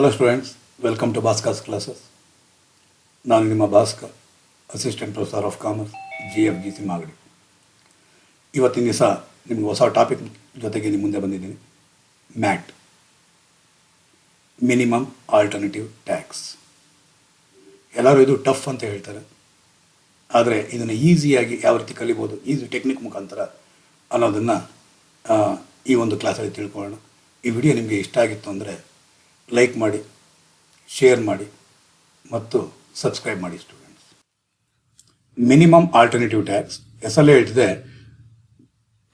Hello students, welcome to ಭಾಸ್ಕರ್ಸ್ classes. ನಾನು ನಿಮ್ಮ Bhaskar, assistant professor of commerce, GFGC Magadi. ಇವತ್ತಿನ ದಿವಸ ನಿಮ್ಗೆ ಹೊಸ ಟಾಪಿಕ್ ಜೊತೆಗೆ ನಿಮ್ಮ ಮುಂದೆ ಬಂದಿದ್ದೀನಿ. Mat, minimum alternative tax. ಎಲ್ಲರೂ ಇದು ಟಫ್ ಅಂತ ಹೇಳ್ತಾರೆ, ಆದರೆ ಇದನ್ನು ಈಸಿಯಾಗಿ ಯಾವ ರೀತಿ ಕಲಿಬೋದು, ಈಸಿ ಟೆಕ್ನಿಕ್ ಮುಖಾಂತರ ಅನ್ನೋದನ್ನು ಈ ಒಂದು ಕ್ಲಾಸಲ್ಲಿ ತಿಳ್ಕೊಳ್ಳೋಣ. ಈ ವಿಡಿಯೋ ನಿಮಗೆ ಇಷ್ಟ ಆಗಿತ್ತು ಅಂದರೆ ಲೈಕ್ ಮಾಡಿ, ಶೇರ್ ಮಾಡಿ ಮತ್ತು ಸಬ್ಸ್ಕ್ರೈಬ್ ಮಾಡಿ ಸ್ಟೂಡೆಂಟ್ಸ್. ಮಿನಿಮಮ್ ಆಲ್ಟರ್ನೇಟಿವ್ ಟ್ಯಾಕ್ಸ್ ಹೆಸರಲ್ಲೇ ಹೇಳ್ತಿದೆ,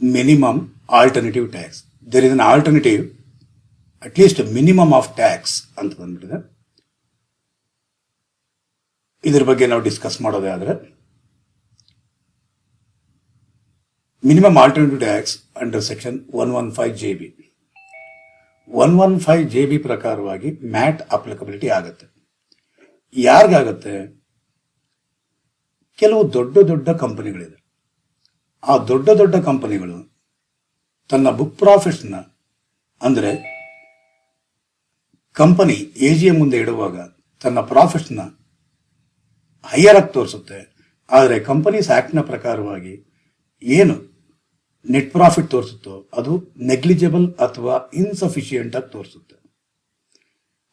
minimum alternative tax. There is an alternative at least minimum of tax ಅಂತ ಬಂದ್ಬಿಟ್ಟಿದೆ. ಇದ್ರ ಬಗ್ಗೆ ನಾವು ಡಿಸ್ಕಸ್ ಮಾಡೋದೇ ಆದರೆ, minimum alternative tax under section 115JB 115JB ಪ್ರಕಾರವಾಗಿ ಮ್ಯಾಟ್ ಅಪ್ಲಿಕಬಿಲಿಟಿ ಆಗುತ್ತೆ. ಯಾರಿಗಾಗತ್ತೆ? ಕೆಲವು ದೊಡ್ಡ ದೊಡ್ಡ ಕಂಪನಿಗಳಿದೆ. ಆ ದೊಡ್ಡ ದೊಡ್ಡ ಕಂಪನಿಗಳು ತನ್ನ ಬುಕ್ ಪ್ರಾಫಿಟ್ಸ್ನ, ಅಂದರೆ ಕಂಪನಿ AGM ಮುಂದೆ ಇಡುವಾಗ ತನ್ನ ಪ್ರಾಫಿಟ್ಸ್ನ ಹೈಯರ್ ಆಗಿ ತೋರಿಸುತ್ತೆ. ಆದರೆ ಕಂಪನೀಸ್ ಆ್ಯಕ್ಟ್ನ ಪ್ರಕಾರವಾಗಿ ಏನು ನೆಟ್ ಪ್ರಾಫಿಟ್ ತೋರಿಸುತ್ತೋ ಅದು ನೆಗ್ಲಿಜಿಬಲ್ ಅಥವಾ ಇನ್ಸಫಿಷಿಯೆಂಟ್ ಆಗಿ ತೋರಿಸುತ್ತೆ.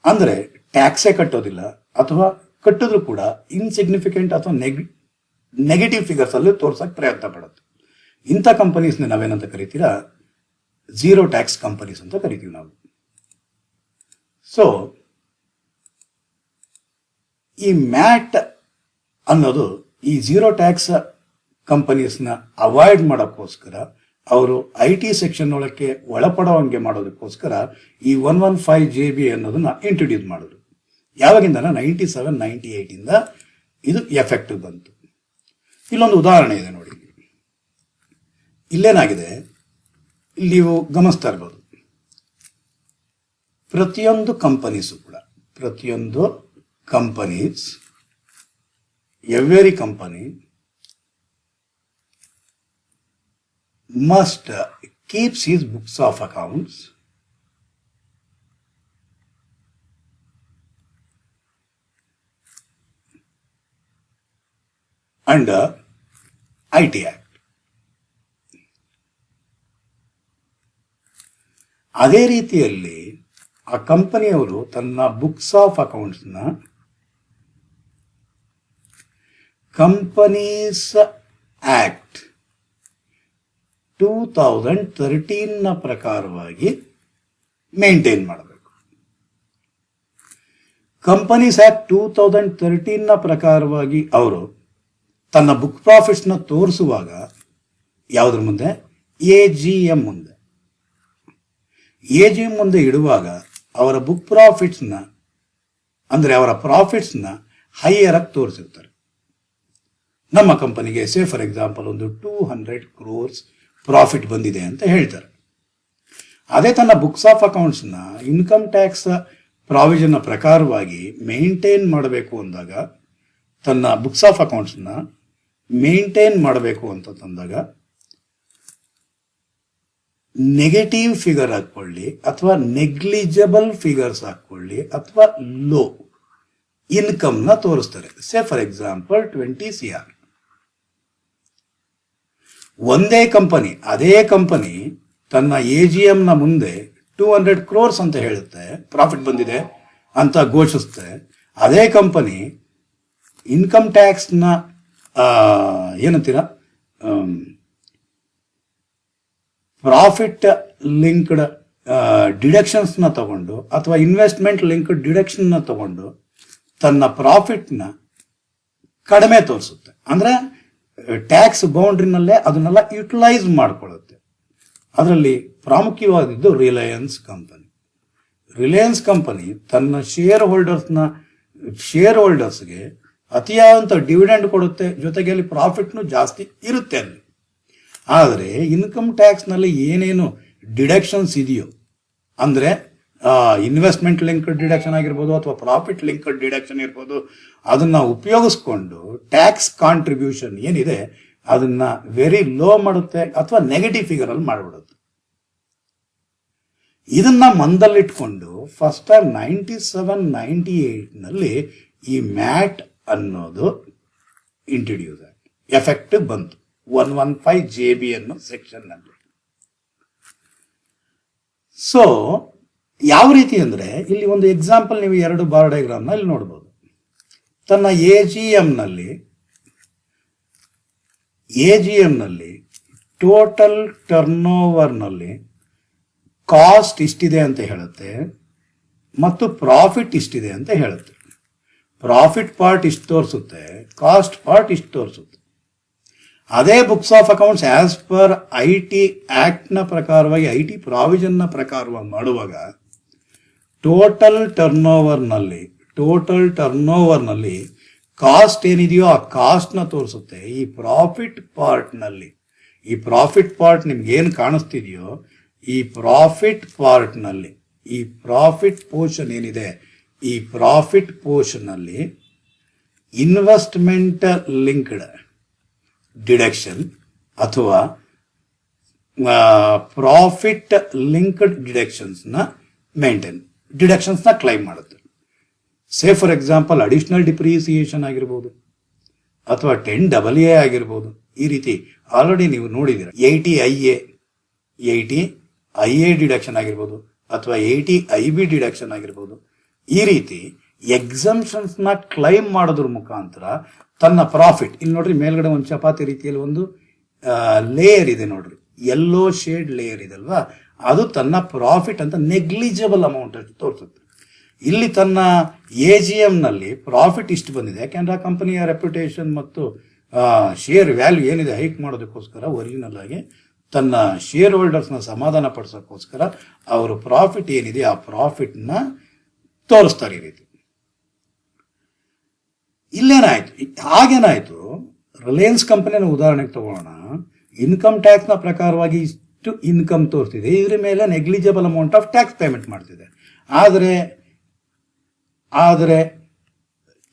ಅಂದರೆ ಟ್ಯಾಕ್ಸೇ ಕಟ್ಟೋದಿಲ್ಲ, ಅಥವಾ ಕಟ್ಟಿದ್ರು ಕೂಡ ಇನ್ಸಿಗ್ನಿಫಿಕೆಂಟ್ ಅಥವಾ ನೆಗೆಟಿವ್ ಫಿಗರ್ಸ್ ಅಲ್ಲಿ ತೋರ್ಸಕ್ಕೆ ಪ್ರಯತ್ನ ಪಡುತ್ತೆ. ಇಂಥ ಕಂಪನೀಸ್ನ ನಾವೇನಂತ ಕರಿತೀರಾ? ಝೀರೋ ಟ್ಯಾಕ್ಸ್ ಕಂಪನೀಸ್ ಅಂತ ಕರಿತೀವಿ ನಾವು. ಸೊ ಈ ಮ್ಯಾಟ್ ಅನ್ನೋದು ಈ ಝೀರೋ ಟ್ಯಾಕ್ಸ್ ಕಂಪನೀಸ್ನ ಅವಾಯ್ಡ್ ಮಾಡೋಕ್ಕೋಸ್ಕರ, ಅವರು IT ಸೆಕ್ಷನ್ ಒಳಕ್ಕೆ ಒಳಪಡೋವಂಗೆ ಮಾಡೋದಕ್ಕೋಸ್ಕರ ಈ 115JB ಅನ್ನೋದನ್ನ ಇಂಟ್ರೊಡ್ಯೂಸ್ ಮಾಡಿದ್ರು. ಯಾವಾಗಿಂದ? 97-98 ಇದು ಎಫೆಕ್ಟಿವ್ ಬಂತು. ಇಲ್ಲೊಂದು ಉದಾಹರಣೆ ಇದೆ ನೋಡಿ. ಇಲ್ಲೇನಾಗಿದೆ, ಇಲ್ಲಿ ನೀವು ಗಮನಿಸ್ತಾ ಇರ್ಬೋದು, ಪ್ರತಿಯೊಂದು ಕಂಪನೀಸು ಕೂಡ, ಪ್ರತಿಯೊಂದು companies, every company must keeps his books of accounts under IT Act. ಅದೇ ರೀತಿಯಲ್ಲಿ ಆ ಕಂಪನಿಯವರು ತನ್ನ ಬುಕ್ಸ್ ಆಫ್ ಅಕೌಂಟ್ಸ್ನ ಕಂಪನೀಸ್ ಆಕ್ಟ್ 2013ನ ಪ್ರಕಾರವಾಗಿ ಮೇಂಟೈನ್ ಮಾಡಬೇಕು. ಕಂಪನೀಸ್ ಆಕ್ಟ್ 2013ನ ಪ್ರಕಾರವಾಗಿ ಅವರು ತನ್ನ ಬುಕ್ ಪ್ರಾಫಿಟ್ಸ್ನ ತೋರಿಸುವಾಗ ಯಾವುದ್ರ ಮುಂದೆ? AGM ಮುಂದೆ. AGM ಮುಂದೆ ಇಡುವಾಗ ಅವರ ಬುಕ್ ಪ್ರಾಫಿಟ್ಸ್ನ, ಅಂದರೆ ಅವರ ಪ್ರಾಫಿಟ್ಸ್ನ ಹೈಯರ್ ಆಗಿ ತೋರಿಸಿರ್ತಾರೆ. ನಮ್ಮ ಕಂಪನಿಗೆ ಸೇ ಫಾರ್ ಎಕ್ಸಾಂಪಲ್ ಒಂದು 200 crores ಪ್ರಾಫಿಟ್ ಬಂದಿದೆ ಅಂತ ಹೇಳ್ತಾರೆ. ಅದೇ ತನ್ನ ಬುಕ್ಸ್ ಆಫ್ ಅಕೌಂಟ್ಸ್ನ ಇನ್ಕಮ್ ಟ್ಯಾಕ್ಸ್ ಪ್ರಾವಿಷನ್ನ ಪ್ರಕಾರವಾಗಿ ಮೇಂಟೈನ್ ಮಾಡಬೇಕು ಅಂದಾಗ, ತನ್ನ ಬುಕ್ಸ್ ಆಫ್ ಅಕೌಂಟ್ಸ್ನ ಮೇಂಟೈನ್ ಮಾಡಬೇಕು ಅಂತ ತಂದಾಗ ನೆಗೆಟಿವ್ ಫಿಗರ್ ಹಾಕೊಳ್ಳಿ, ಅಥವಾ ನೆಗ್ಲಿಜಿಬಲ್ ಫಿಗರ್ಸ್ ಹಾಕೊಳ್ಳಿ, ಅಥವಾ ಲೋ ಇನ್ಕಮ್ನ ತೋರಿಸ್ತಾರೆ. ಸೇ ಫಾರ್ ಎಕ್ಸಾಂಪಲ್ 20 CR. ಒಂದೇ ಕಂಪನಿ, ಅದೇ ಕಂಪನಿ ತನ್ನ AGMನ ಮುಂದೆ 200 crores ಅಂತ ಹೇಳುತ್ತೆ, ಪ್ರಾಫಿಟ್ ಬಂದಿದೆ ಅಂತ ಘೋಷಿಸುತ್ತೆ. ಅದೇ ಕಂಪನಿ ಇನ್ಕಮ್ ಟ್ಯಾಕ್ಸ್ನ ಏನಂತೀರ, ಪ್ರಾಫಿಟ್ ಲಿಂಕ್ಡ್ ಡಿಡಕ್ಷನ್ಸ್ನ ತಗೊಂಡು, ಅಥವಾ ಇನ್ವೆಸ್ಟ್ಮೆಂಟ್ ಲಿಂಕ್ಡ್ ಡಿಡಕ್ಷನ್ನ ತಗೊಂಡು ತನ್ನ ಪ್ರಾಫಿಟ್ನ ಕಡಿಮೆ ತೋರಿಸುತ್ತೆ. ಅಂದರೆ ಟ್ಯಾಕ್ಸ್ ಬೌಂಡ್ರಿನಲ್ಲೇ ಅದನ್ನೆಲ್ಲ ಯುಟಿಲೈಸ್ ಮಾಡಿಕೊಳ್ಳುತ್ತೆ. ಅದರಲ್ಲಿ ಪ್ರಾಮುಖ್ಯವಾದದ್ದು ರಿಲಯನ್ಸ್ ಕಂಪನಿ. ರಿಲಯನ್ಸ್ ಕಂಪನಿ ತನ್ನ ಶೇರ್ ಹೋಲ್ಡರ್ಸ್ಗೆ ಅತಿಯಾದಂಥ ಡಿವಿಡೆಂಡ್ ಕೊಡುತ್ತೆ, ಜೊತೆಗೆ ಅಲ್ಲಿ ಪ್ರಾಫಿಟ್ನು ಜಾಸ್ತಿ ಇರುತ್ತೆ ಅಲ್ಲಿ. ಆದರೆ ಇನ್ಕಮ್ ಟ್ಯಾಕ್ಸ್ನಲ್ಲಿ ಏನೇನು ಡಿಡಕ್ಷನ್ಸ್ ಇದೆಯೋ, ಅಂದರೆ ಇನ್ವೆಸ್ಟ್ಮೆಂಟ್ ಲಿಂಕ್ಡ್ ಡಿಡಕ್ಷನ್ ಆಗಿರ್ಬೋದು, ಅಥವಾ ಪ್ರಾಫಿಟ್ ಲಿಂಕ್ಡ್ ಡಿಡಕ್ಷನ್ ಇರ್ಬೋದು, ಅದನ್ನು ಉಪಯೋಗಿಸ್ಕೊಂಡು ಟ್ಯಾಕ್ಸ್ ಕಾಂಟ್ರಿಬ್ಯೂಷನ್ ಏನಿದೆ ಅದನ್ನು ವೆರಿ ಲೋ ಮಾಡುತ್ತೆ, ಅಥವಾ ನೆಗೆಟಿವ್ ಫಿಗರಲ್ಲಿ ಮಾಡಿಬಿಡುತ್ತೆ. ಇದನ್ನ ಮಂದಲ್ಲಿಟ್ಕೊಂಡು ಫಸ್ಟ್ 97-98ನಲ್ಲಿ ಈ ಮ್ಯಾಟ್ ಅನ್ನೋದು ಇಂಟ್ರೊಡ್ಯೂಸ್ ಆಗಿ ಎಫೆಕ್ಟ್ ಬಂತು 115 JB ಅನ್ನೋ ಸೆಕ್ಷನ್ ನಲ್ಲಿ. ಸೊ ಯಾವ ರೀತಿ ಅಂದ್ರೆ ಇಲ್ಲಿ ಒಂದು ಎಕ್ಸಾಂಪಲ್ ನೀವು 2 ಬಾರ್ ಡಯಾಗ್ರಾಮ್ ನಲ್ಲಿ ನೋಡಬಹುದು. ತನ್ನ AGM ನಲ್ಲಿ ಟೋಟಲ್ ಟರ್ನ್ ಓವರ್ ನಲ್ಲಿ ಕಾಸ್ಟ್ ಇಷ್ಟಿದೆ ಅಂತ ಹೇಳುತ್ತೆ ಮತ್ತು ಪ್ರಾಫಿಟ್ ಇಷ್ಟಿದೆ ಅಂತ ಹೇಳುತ್ತೆ. ಪ್ರಾಫಿಟ್ ಪಾರ್ಟ್ ಇಷ್ಟು ತೋರಿಸುತ್ತೆ, ಕಾಸ್ಟ್ ಪಾರ್ಟ್ ಇಷ್ಟು ತೋರಿಸುತ್ತೆ. ಅದೇ books of accounts as per IT act ನ ಪ್ರಕಾರವಾಗಿ IT ಪ್ರಾವಿಷನ್ ನ ಪ್ರಕಾರವಾಗಿ ಮಾಡುವಾಗ ಟೋಟಲ್ ಟರ್ನ್ ಓವರ್ ನಲ್ಲಿ ಕಾಸ್ಟ್ ಏನಿದೆಯೋ ಆ ಕಾಸ್ಟ್ ನ ತೋರಿಸುತ್ತೆ. ಈ ಪ್ರಾಫಿಟ್ ಪಾರ್ಟ್ ನಿಮ್ಗೆ ಏನು ಕಾಣಿಸ್ತಿದೆಯೋ ಈ ಪ್ರಾಫಿಟ್ ಪಾರ್ಟ್ ನಲ್ಲಿ ಈ ಪ್ರಾಫಿಟ್ ಪೋರ್ಷನ್ ಏನಿದೆ, ಈ ಪ್ರಾಫಿಟ್ ಪೋರ್ಷನ್ ನಲ್ಲಿ ಇನ್ವೆಸ್ಟ್ಮೆಂಟ್ ಲಿಂಕ್ಡ್ ಡಿಡಕ್ಷನ್ ಅಥವಾ ಪ್ರಾಫಿಟ್ ಲಿಂಕ್ಡ್ ಡಿಡಕ್ಷನ್ಸ್ ನ ಕ್ಲೈಮ್ ಮಾಡುತ್ತೆ. ಸೇ ಫಾರ್ ಎಕ್ಸಾಂಪಲ್ ಅಡಿಷನಲ್ ಡಿಪ್ರಿಸಿಯೇಷನ್ ಆಗಿರ್ಬೋದು ಅಥವಾ 10AA ಆಗಿರ್ಬೋದು. ಈ ರೀತಿ ಆಲ್ರೆಡಿ ನೀವು ನೋಡಿದಿರ 80IA ಡಿಡಕ್ಷನ್ ಆಗಿರ್ಬೋದು ಅಥವಾ 80IB ಡಿಡಕ್ಷನ್ ಆಗಿರ್ಬೋದು. ಈ ರೀತಿ ಎಕ್ಸಂಪ್ಷನ್ಸ್ ನ ಕ್ಲೈಮ್ ಮಾಡೋದ್ರ ಮುಖಾಂತರ ತನ್ನ ಪ್ರಾಫಿಟ್, ಇಲ್ಲಿ ನೋಡ್ರಿ ಮೇಲ್ಗಡೆ ಒಂದು ಚಪಾತಿ ರೀತಿಯಲ್ಲಿ ಒಂದು ಲೇಯರ್ ಇದೆ ನೋಡ್ರಿ, ಯೆಲ್ಲೋ ಶೇಡ್ ಲೇಯರ್ ಇದಲ್ವಾ, ಅದು ತನ್ನ ಪ್ರಾಫಿಟ್ ಅಂತ ನೆಗ್ಲಿಜಿಬಲ್ ಅಮೌಂಟ್ ಅಷ್ಟು ತೋರಿಸುತ್ತೆ. ಇಲ್ಲಿ ತನ್ನ AGM ನಲ್ಲಿ ಪ್ರಾಫಿಟ್ ಇಷ್ಟು ಬಂದಿದೆ, ಯಾಕೆಂದ್ರೆ ಆ ಕಂಪನಿಯ ರೆಪ್ಯುಟೇಷನ್ ಮತ್ತು ಶೇರ್ ವ್ಯಾಲ್ಯೂ ಏನಿದೆ ಹೈಕ್ ಮಾಡೋದಕ್ಕೋಸ್ಕರ ಒರಿಜಿನಲ್ ಆಗಿ ತನ್ನ ಶೇರ್ ಹೋಲ್ಡರ್ಸ್ನ ಸಮಾಧಾನ ಪಡಿಸೋಕ್ಕೋಸ್ಕರ ಅವರು ಪ್ರಾಫಿಟ್ ಏನಿದೆ ಆ ಪ್ರಾಫಿಟ್ ನ ತೋರಿಸ್ತಾರೆ. ಈ ರೀತಿ ಇಲ್ಲೇನಾಯ್ತು, ಹಾಗೇನಾಯ್ತು, ರಿಲಯನ್ಸ್ ಕಂಪನಿನ ಉದಾಹರಣೆಗೆ ತಗೊಳ್ಳೋಣ. ಇನ್ಕಮ್ ಟ್ಯಾಕ್ಸ್ ನ ಪ್ರಕಾರವಾಗಿ ಇಷ್ಟು ಇನ್ಕಮ್ ತೋರಿಸ್ತಿದೆ, ಇದ್ರ ಮೇಲೆ negligible amount of tax payment ಮಾಡ್ತಿದೆ. ಆದರೆ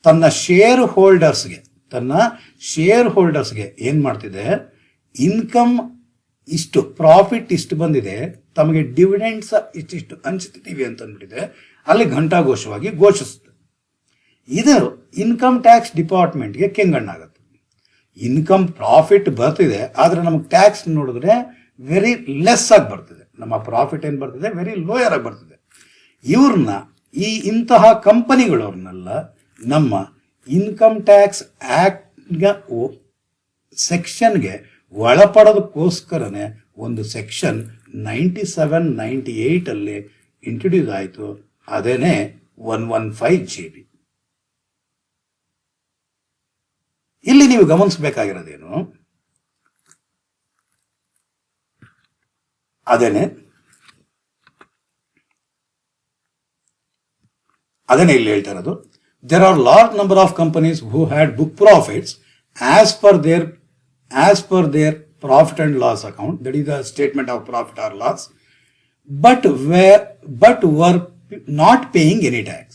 ತನ್ನ ಶೇರ್ ಹೋಲ್ಡರ್ಸ್ಗೆ ಏನ್ ಮಾಡ್ತಿದೆ, ಇನ್ಕಮ್ ಇಷ್ಟು ಪ್ರಾಫಿಟ್ ಇಷ್ಟು ಬಂದಿದೆ, ತಮಗೆ ಡಿವಿಡೆಂಡ್ಸ್ ಇಷ್ಟಿಷ್ಟು ಹಂಚ್ತಿದ್ದೀವಿ ಅಂತ ಅಂದ್ಬಿಟ್ಟಿದೆ, ಅಲ್ಲಿ ಘಂಟಾಘೋಷವಾಗಿ ಘೋಷಿಸುತ್ತೆ. ಇದು ಇನ್ಕಮ್ ಟ್ಯಾಕ್ಸ್ ಡಿಪಾರ್ಟ್ಮೆಂಟ್ಗೆ ಕೆಂಗಣ್ಣಾಗುತ್ತೆ. ಇನ್ಕಮ್ ಪ್ರಾಫಿಟ್ ಬರ್ತಿದೆ, ಆದ್ರೆ ನಮಗೆ ಟ್ಯಾಕ್ಸ್ ನೋಡಿದ್ರೆ ವೆರಿ ಲೆಸ್ ಆಗಿ ಬರ್ತಿದೆ. ನಮ್ಮ ಪ್ರಾಫಿಟ್ ಏನ್ ಬರ್ತಿದೆ ವೆರಿ ಲೋಯರ್ ಆಗಿ ಬರ್ತಿದೆ. ಇವ್ರನ್ನ ಇಂತಹ ಕಂಪನಿಗಳವ್ರನ್ನೆಲ್ಲ ನಮ್ಮ ಇನ್ಕಮ್ ಟ್ಯಾಕ್ಸ್ ಆಕ್ಟ್ ಸೆಕ್ಷನ್ಗೆ ಒಳಪಡೋದಕ್ಕೋಸ್ಕರನೇ ಒಂದು ಸೆಕ್ಷನ್ 97-98 ಅಲ್ಲಿ ಇಂಟ್ರೊಡ್ಯೂಸ್ ಆಯಿತು. ಅದೇನೆ 115 JB. ಇಲ್ಲಿ ನೀವು ಗಮನಿಸಬೇಕಾಗಿರೋದೇನು, ಅದೇನೆ ಇಲ್ಲಿ ಹೇಳ್ತಾ ಇರೋದು, there are large number of companies who had book profits as per their profit and loss account, that is the statement of profit or loss, but were not paying any tax.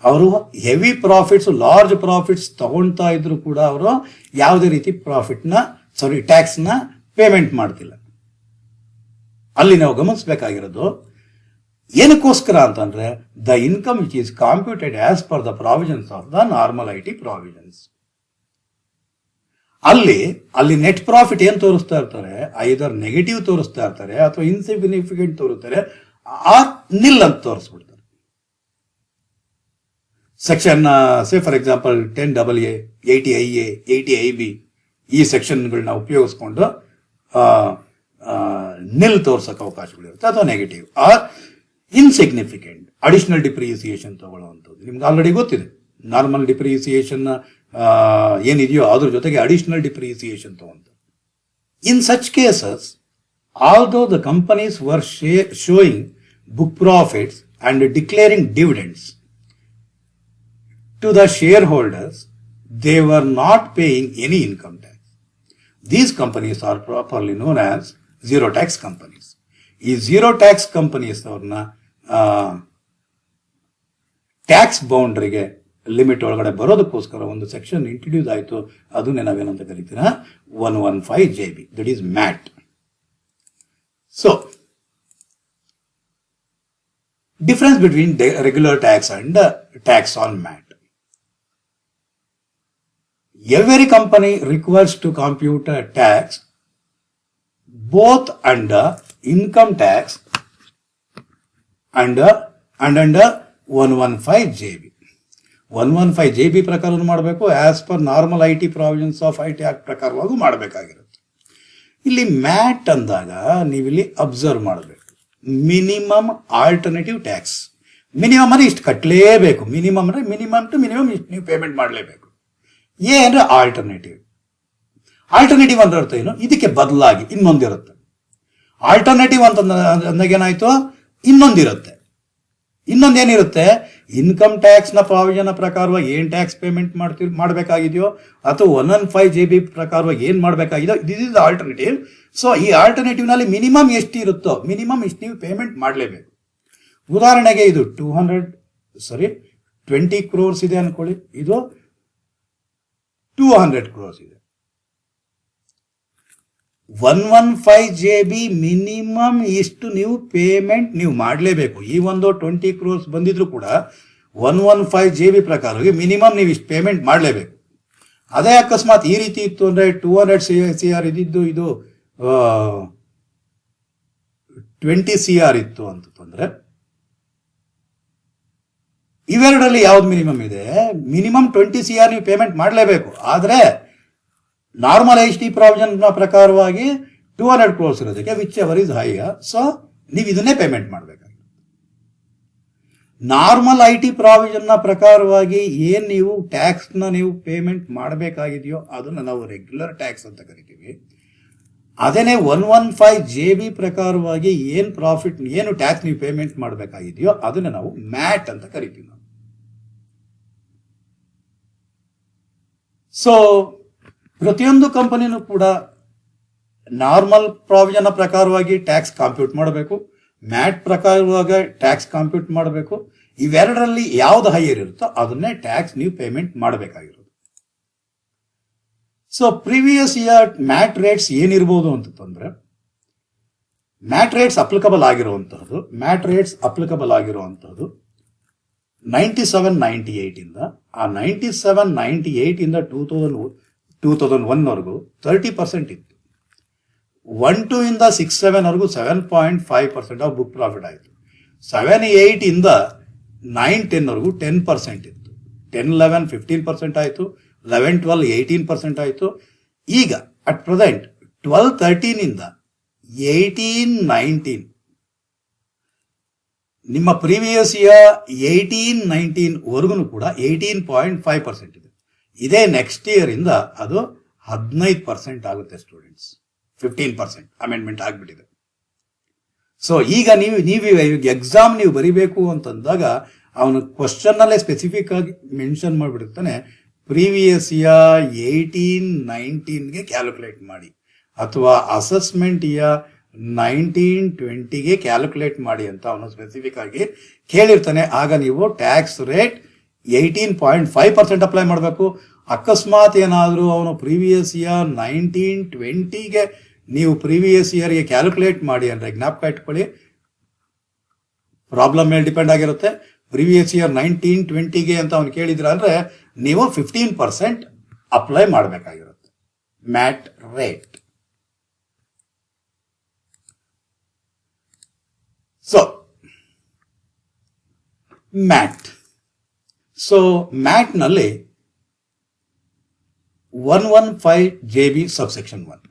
ಅವರು heavy profits, large profits ತಗೊಳ್ತಾ ಇದ್ರು ಕೂಡ ಅವರು ಯಾವುದೇ ರೀತಿ tax ನ payment ಮಾಡ್ತಿಲ್ಲ. ಅಲ್ಲಿ ನಾವು ಗಮನಿಸಬೇಕಾಗಿರೋದು ಏನಕ್ಕೋಸ್ಕರ ಅಂತಂದ್ರೆ, the income which is computed as per the provisions of the normal IT provisions. ಅಲ್ಲಿ ನೆಟ್ ಪ್ರಾಫಿಟ್ ಏನ್ ತೋರಿಸ್ತಾ ಇರ್ತಾರೆ, ಐದರ್ ನೆಗೆಟಿವ್ ತೋರಿಸ್ತಾ ಇರ್ತಾರೆ ಅಥವಾ ಇನ್ಸಿಗ್ನಿಫಿಕೆಂಟ್ ತೋರಿಸ್ತಾರೆ, ಆರ್ ನಿಲ್ ಅಂತ ತೋರಿಸ್ಬಿಡ್ತಾರೆ. Section say for example 10AA, 80IA, 80IB ಈ ಸೆಕ್ಷನ್ಗಳನ್ನ ಉಪಯೋಗಿಸ್ಕೊಂಡು ನಿಲ್ ತೋರ್ಸಕ್ಕೆ ಅವಕಾಶಗಳಿರುತ್ತೆ, ಅಥವಾ negative or insignificant. Additional depreciation ತಗೊಳ್ಳುವಂಥದ್ದು ನಿಮ್ಗೆ ಆಲ್ರೆಡಿ ಗೊತ್ತಿದೆ. ನಾರ್ಮಲ್ ಡಿಪ್ರಿಸಿಯೇಷನ್ ಏನಿದೆಯೋ ಅದ್ರ ಜೊತೆಗೆ ಅಡಿಷನಲ್ ಡಿಪ್ರಿಸಿಯೇಷನ್ ತಗೊಂತ. In such cases, although the companies were showing book profits and declaring dividends to the shareholders, they were not paying any income tax. These companies are properly known as zero tax companies. ಈ zero tax companies ಅವ್ರನ್ನ tax ಬೌಂಡ್ರಿಗೆ limit ಒಳಗಡೆ ಬರೋದಕ್ಕೋಸ್ಕರ ಒಂದು section introduce ಆಯಿತು. ಅದನ್ನೇ ನಾವೇನಂತ ಕರಿತೀರ 115 JB, that is mat. So Difference between regular tax and tax on MAT. Every company requires to compute a tax both under income tax and under 115JB. 115JB ಪ್ರಕಾರನೂ ಮಾಡಬೇಕು, as per normal IT provisions of IT act ಪ್ರಕಾರವಾಗೂ ಮಾಡಬೇಕಾಗಿರುತ್ತೆ. ಇಲ್ಲಿ MAT ಅಂದಾಗ ನೀವಿಲ್ಲಿ observe ಮಾಡಬೇಕು, minimum alternative tax. Minimum ಅಂದರೆ ಇಷ್ಟು ಕಟ್ಟಲೇಬೇಕು, ಮಿನಿಮಮ್ ಅಂದರೆ ಮಿನಿಮಮ್ ಟು ಮಿನಿಮಮ್ ಇಷ್ಟು ನೀವು ಪೇಮೆಂಟ್ ಮಾಡಲೇಬೇಕು. ಅಂದರೆ ಆಲ್ಟರ್ನೇಟಿವ್. ಆಲ್ಟರ್ನೇಟಿವ್ ಅಂದ್ರೆ ಅರ್ಥ ಏನು, ಇದಕ್ಕೆ ಬದಲಾಗಿ ಇನ್ನೊಂದಿರುತ್ತೆ. ಆಲ್ಟರ್ನೇಟಿವ್ ಅಂತ ಅಂದಾಗ ಏನಾಯ್ತು, ಇನ್ನೊಂದಿರುತ್ತೆ. ಇನ್ನೊಂದೇನಿರುತ್ತೆ, ಇನ್ಕಮ್ ಟ್ಯಾಕ್ಸ್ನ ಪ್ರಾವಿಷನ್ ಪ್ರಕಾರವಾಗಿ ಏನು ಟ್ಯಾಕ್ಸ್ ಪೇಮೆಂಟ್ ಮಾಡಬೇಕಾಗಿದೆಯೋ ಅಥವಾ 115JB ಪ್ರಕಾರವಾಗಿ ಏನು ಮಾಡಬೇಕಾಗಿದೆಯೋ, ದಿಸ್ ಇಸ್ ಆಲ್ಟರ್ನೇಟಿವ್. ಸೊ ಈ ಆಲ್ಟರ್ನೇಟಿವ್ನಲ್ಲಿ ಮಿನಿಮಮ್ ಎಷ್ಟು ಇರುತ್ತೋ ಮಿನಿಮಮ್ ಇಷ್ಟು ನೀವು ಪೇಮೆಂಟ್ ಮಾಡಲೇಬೇಕು. ಉದಾಹರಣೆಗೆ ಇದು 20 crores ಇದೆ ಅನ್ಕೊಳ್ಳಿ, ಇದು 200 crores ಇದೆ. 115JB ಮಿನಿಮಮ್ ಇಷ್ಟು ನೀವು ಪೇಮೆಂಟ್ ನೀವು ಮಾಡಲೇಬೇಕು. ಈ ಒಂದು 20 crores ಬಂದಿದ್ರು ಕೂಡ 115JB ಪ್ರಕಾರವಾಗಿ ಮಿನಿಮಮ್ ನೀವು ಇಷ್ಟು ಪೇಮೆಂಟ್ ಮಾಡಲೇಬೇಕು. ಅದೇ ಅಕಸ್ಮಾತ್ ಈ ರೀತಿ ಇತ್ತು ಅಂದರೆ 200 CR ಇದ್ದಿದ್ದು ಇದು 20 CR ಇತ್ತು ಅಂತಂದ್ರೆ ಇವೆರಡರಲ್ಲಿ ಯಾವ್ದು ಮಿನಿಮಮ್ ಇದೆ, ಮಿನಿಮಮ್ 20 CR ನೀವು ಪೇಮೆಂಟ್ ಮಾಡಲೇಬೇಕು. ಆದರೆ ನಾರ್ಮಲ್ HT ಪ್ರಾವಿಷನ್ ಪ್ರಕಾರವಾಗಿ 200 crores ಇರೋದಕ್ಕೆ which ever is higher, so ನೀವು ಇದನ್ನೇ ಪೇಮೆಂಟ್ ಮಾಡಬೇಕಾಗಿದೆ. ನಾರ್ಮಲ್ IT ಪ್ರಾವಿಷನ್ನ ಪ್ರಕಾರವಾಗಿ ಏನು ನೀವು ಟ್ಯಾಕ್ಸ್ನ ನೀವು ಪೇಮೆಂಟ್ ಮಾಡಬೇಕಾಗಿದೆಯೋ ಅದನ್ನು ನಾವು ರೆಗ್ಯುಲರ್ ಟ್ಯಾಕ್ಸ್ ಅಂತ ಕರಿತೀವಿ. ಅದೇನೇ 115JB ಪ್ರಕಾರವಾಗಿ ಏನು ಪ್ರಾಫಿಟ್ ಏನು ಟ್ಯಾಕ್ಸ್ ನೀವು ಪೇಮೆಂಟ್ ಮಾಡಬೇಕಾಗಿದೆಯೋ ಅದನ್ನು ನಾವು ಮ್ಯಾಟ್ ಅಂತ ಕರಿತೀವಿ. ಸೊ ಪ್ರತಿಯೊಂದು ಕಂಪನಿನೂ ಕೂಡ ನಾರ್ಮಲ್ ಪ್ರಾವಿಷನ್ ಪ್ರಕಾರವಾಗಿ ಟ್ಯಾಕ್ಸ್ ಕಾಂಪ್ಯೂಟ್ ಮಾಡಬೇಕು, ಮ್ಯಾಟ್ ಪ್ರಕಾರವಾಗಿ ಟ್ಯಾಕ್ಸ್ ಕಾಂಪ್ಯೂಟ್ ಮಾಡಬೇಕು. ಇವೆರಡರಲ್ಲಿ ಯಾವ್ದು ಹೈಯರ್ ಇರುತ್ತೋ ಅದನ್ನೇ ಟ್ಯಾಕ್ಸ್ ನೀವು ಪೇಮೆಂಟ್ ಮಾಡಬೇಕಾಗಿರೋದು. So previous year MAT rates ಏನಿರ್ಬೋದು ಅಂತಂದ್ರೆ, ಮ್ಯಾಟ್ ರೇಟ್ಸ್ ಅಪ್ಲಿಕಬಲ್ ಆಗಿರುವಂತಹದ್ದು 97-98 ಇಂದ ಆ 97-98 ಇಂದ 2001 30% ಇತ್ತು. 1-2 ಇಂದ 6-7 ವರೆಗೂ 7.5% ಆಫ್ ಬುಕ್ ಪ್ರಾಫಿಟ್ ಆಯಿತು. 7-8 ಇಂದ 9-10 ವರೆಗೂ 10% ಇತ್ತು. 10-11 15% ಆಯಿತು. 11-12 18% ಆಯಿತು. ಈಗ ಅಟ್ ಪ್ರೆಸೆಂಟ್ 12-13 ಇಂದ 18-19 ನಿಮ್ಮ ಪ್ರೀವಿಯಸ್ ಇಯರ್ 18-19 ವರೆಗೂ ಕೂಡ 18.5% ಇದೆ. ಇದೇ ನೆಕ್ಸ್ಟ್ ಇಯರ್ ಇಂದ ಅದು 15% ಆಗುತ್ತೆ ಸ್ಟೂಡೆಂಟ್ಸ್. 15% ಅಮೆಂಡ್ಮೆಂಟ್ ಆಗಿಬಿಟ್ಟಿದೆ. ಸೊ ಈಗ ನೀವು ಎಕ್ಸಾಮ್ ನೀವು ಬರಿಬೇಕು ಅಂತಂದಾಗ ಅವನು ಕ್ವಶನ್ ಅಲ್ಲೇ ಸ್ಪೆಸಿಫಿಕ್ ಆಗಿ ಮೆನ್ಷನ್ ಮಾಡಿಬಿಡ್ತಾನೆ, ಪ್ರೀವಿಯಸ್ ಇಯರ್ 18-19ಗೆ ಕ್ಯಾಲ್ಕುಲೇಟ್ ಮಾಡಿ ಅಥವಾ ಅಸೆಸ್ಮೆಂಟ್ ಇಯರ್ 19-20ಗೆ ಕ್ಯಾಲ್ಕುಲೇಟ್ ಮಾಡಿ ಅಂತ ಅವನು ಸ್ಪೆಸಿಫಿಕ್ ಆಗಿ ಕೇಳಿರ್ತಾನೆ. ಆಗ ನೀವು ಟ್ಯಾಕ್ಸ್ ರೇಟ್ 18.5% ಅಪ್ಲೈ ಮಾಡಬೇಕು. ಅಕಸ್ಮಾತ್ ಏನಾದರೂ ಅವನು ಪ್ರೀವಿಯಸ್ ಇಯರ್ 19-20ಗೆ ನೀವು ಪ್ರೀವಿಯಸ್ ಇಯರ್ಗೆ ಕ್ಯಾಲ್ಕುಲೇಟ್ ಮಾಡಿ ಅಂದರೆ ಜ್ಞಾಪಕ ಇಟ್ಕೊಳ್ಳಿ, ಪ್ರಾಬ್ಲಮ್ ಮೇಲೆ ಡಿಪೆಂಡ್ ಆಗಿರುತ್ತೆ. ಪ್ರೀವಿಯಸ್ ಇಯರ್ 19-20ಗೆ ಅಂತ ಅವ್ನು ಕೇಳಿದ್ರ ಅಂದರೆ ನೀವು 15% ಅಪ್ಲೈ ಮಾಡಬೇಕಾಗಿರುತ್ತೆ ಮ್ಯಾಟ್ ರೇಟ್. ಸೊ ಮ್ಯಾಟ್ನಲ್ಲಿ 115JB ಸಬ್ಸೆಕ್ಷನ್ 1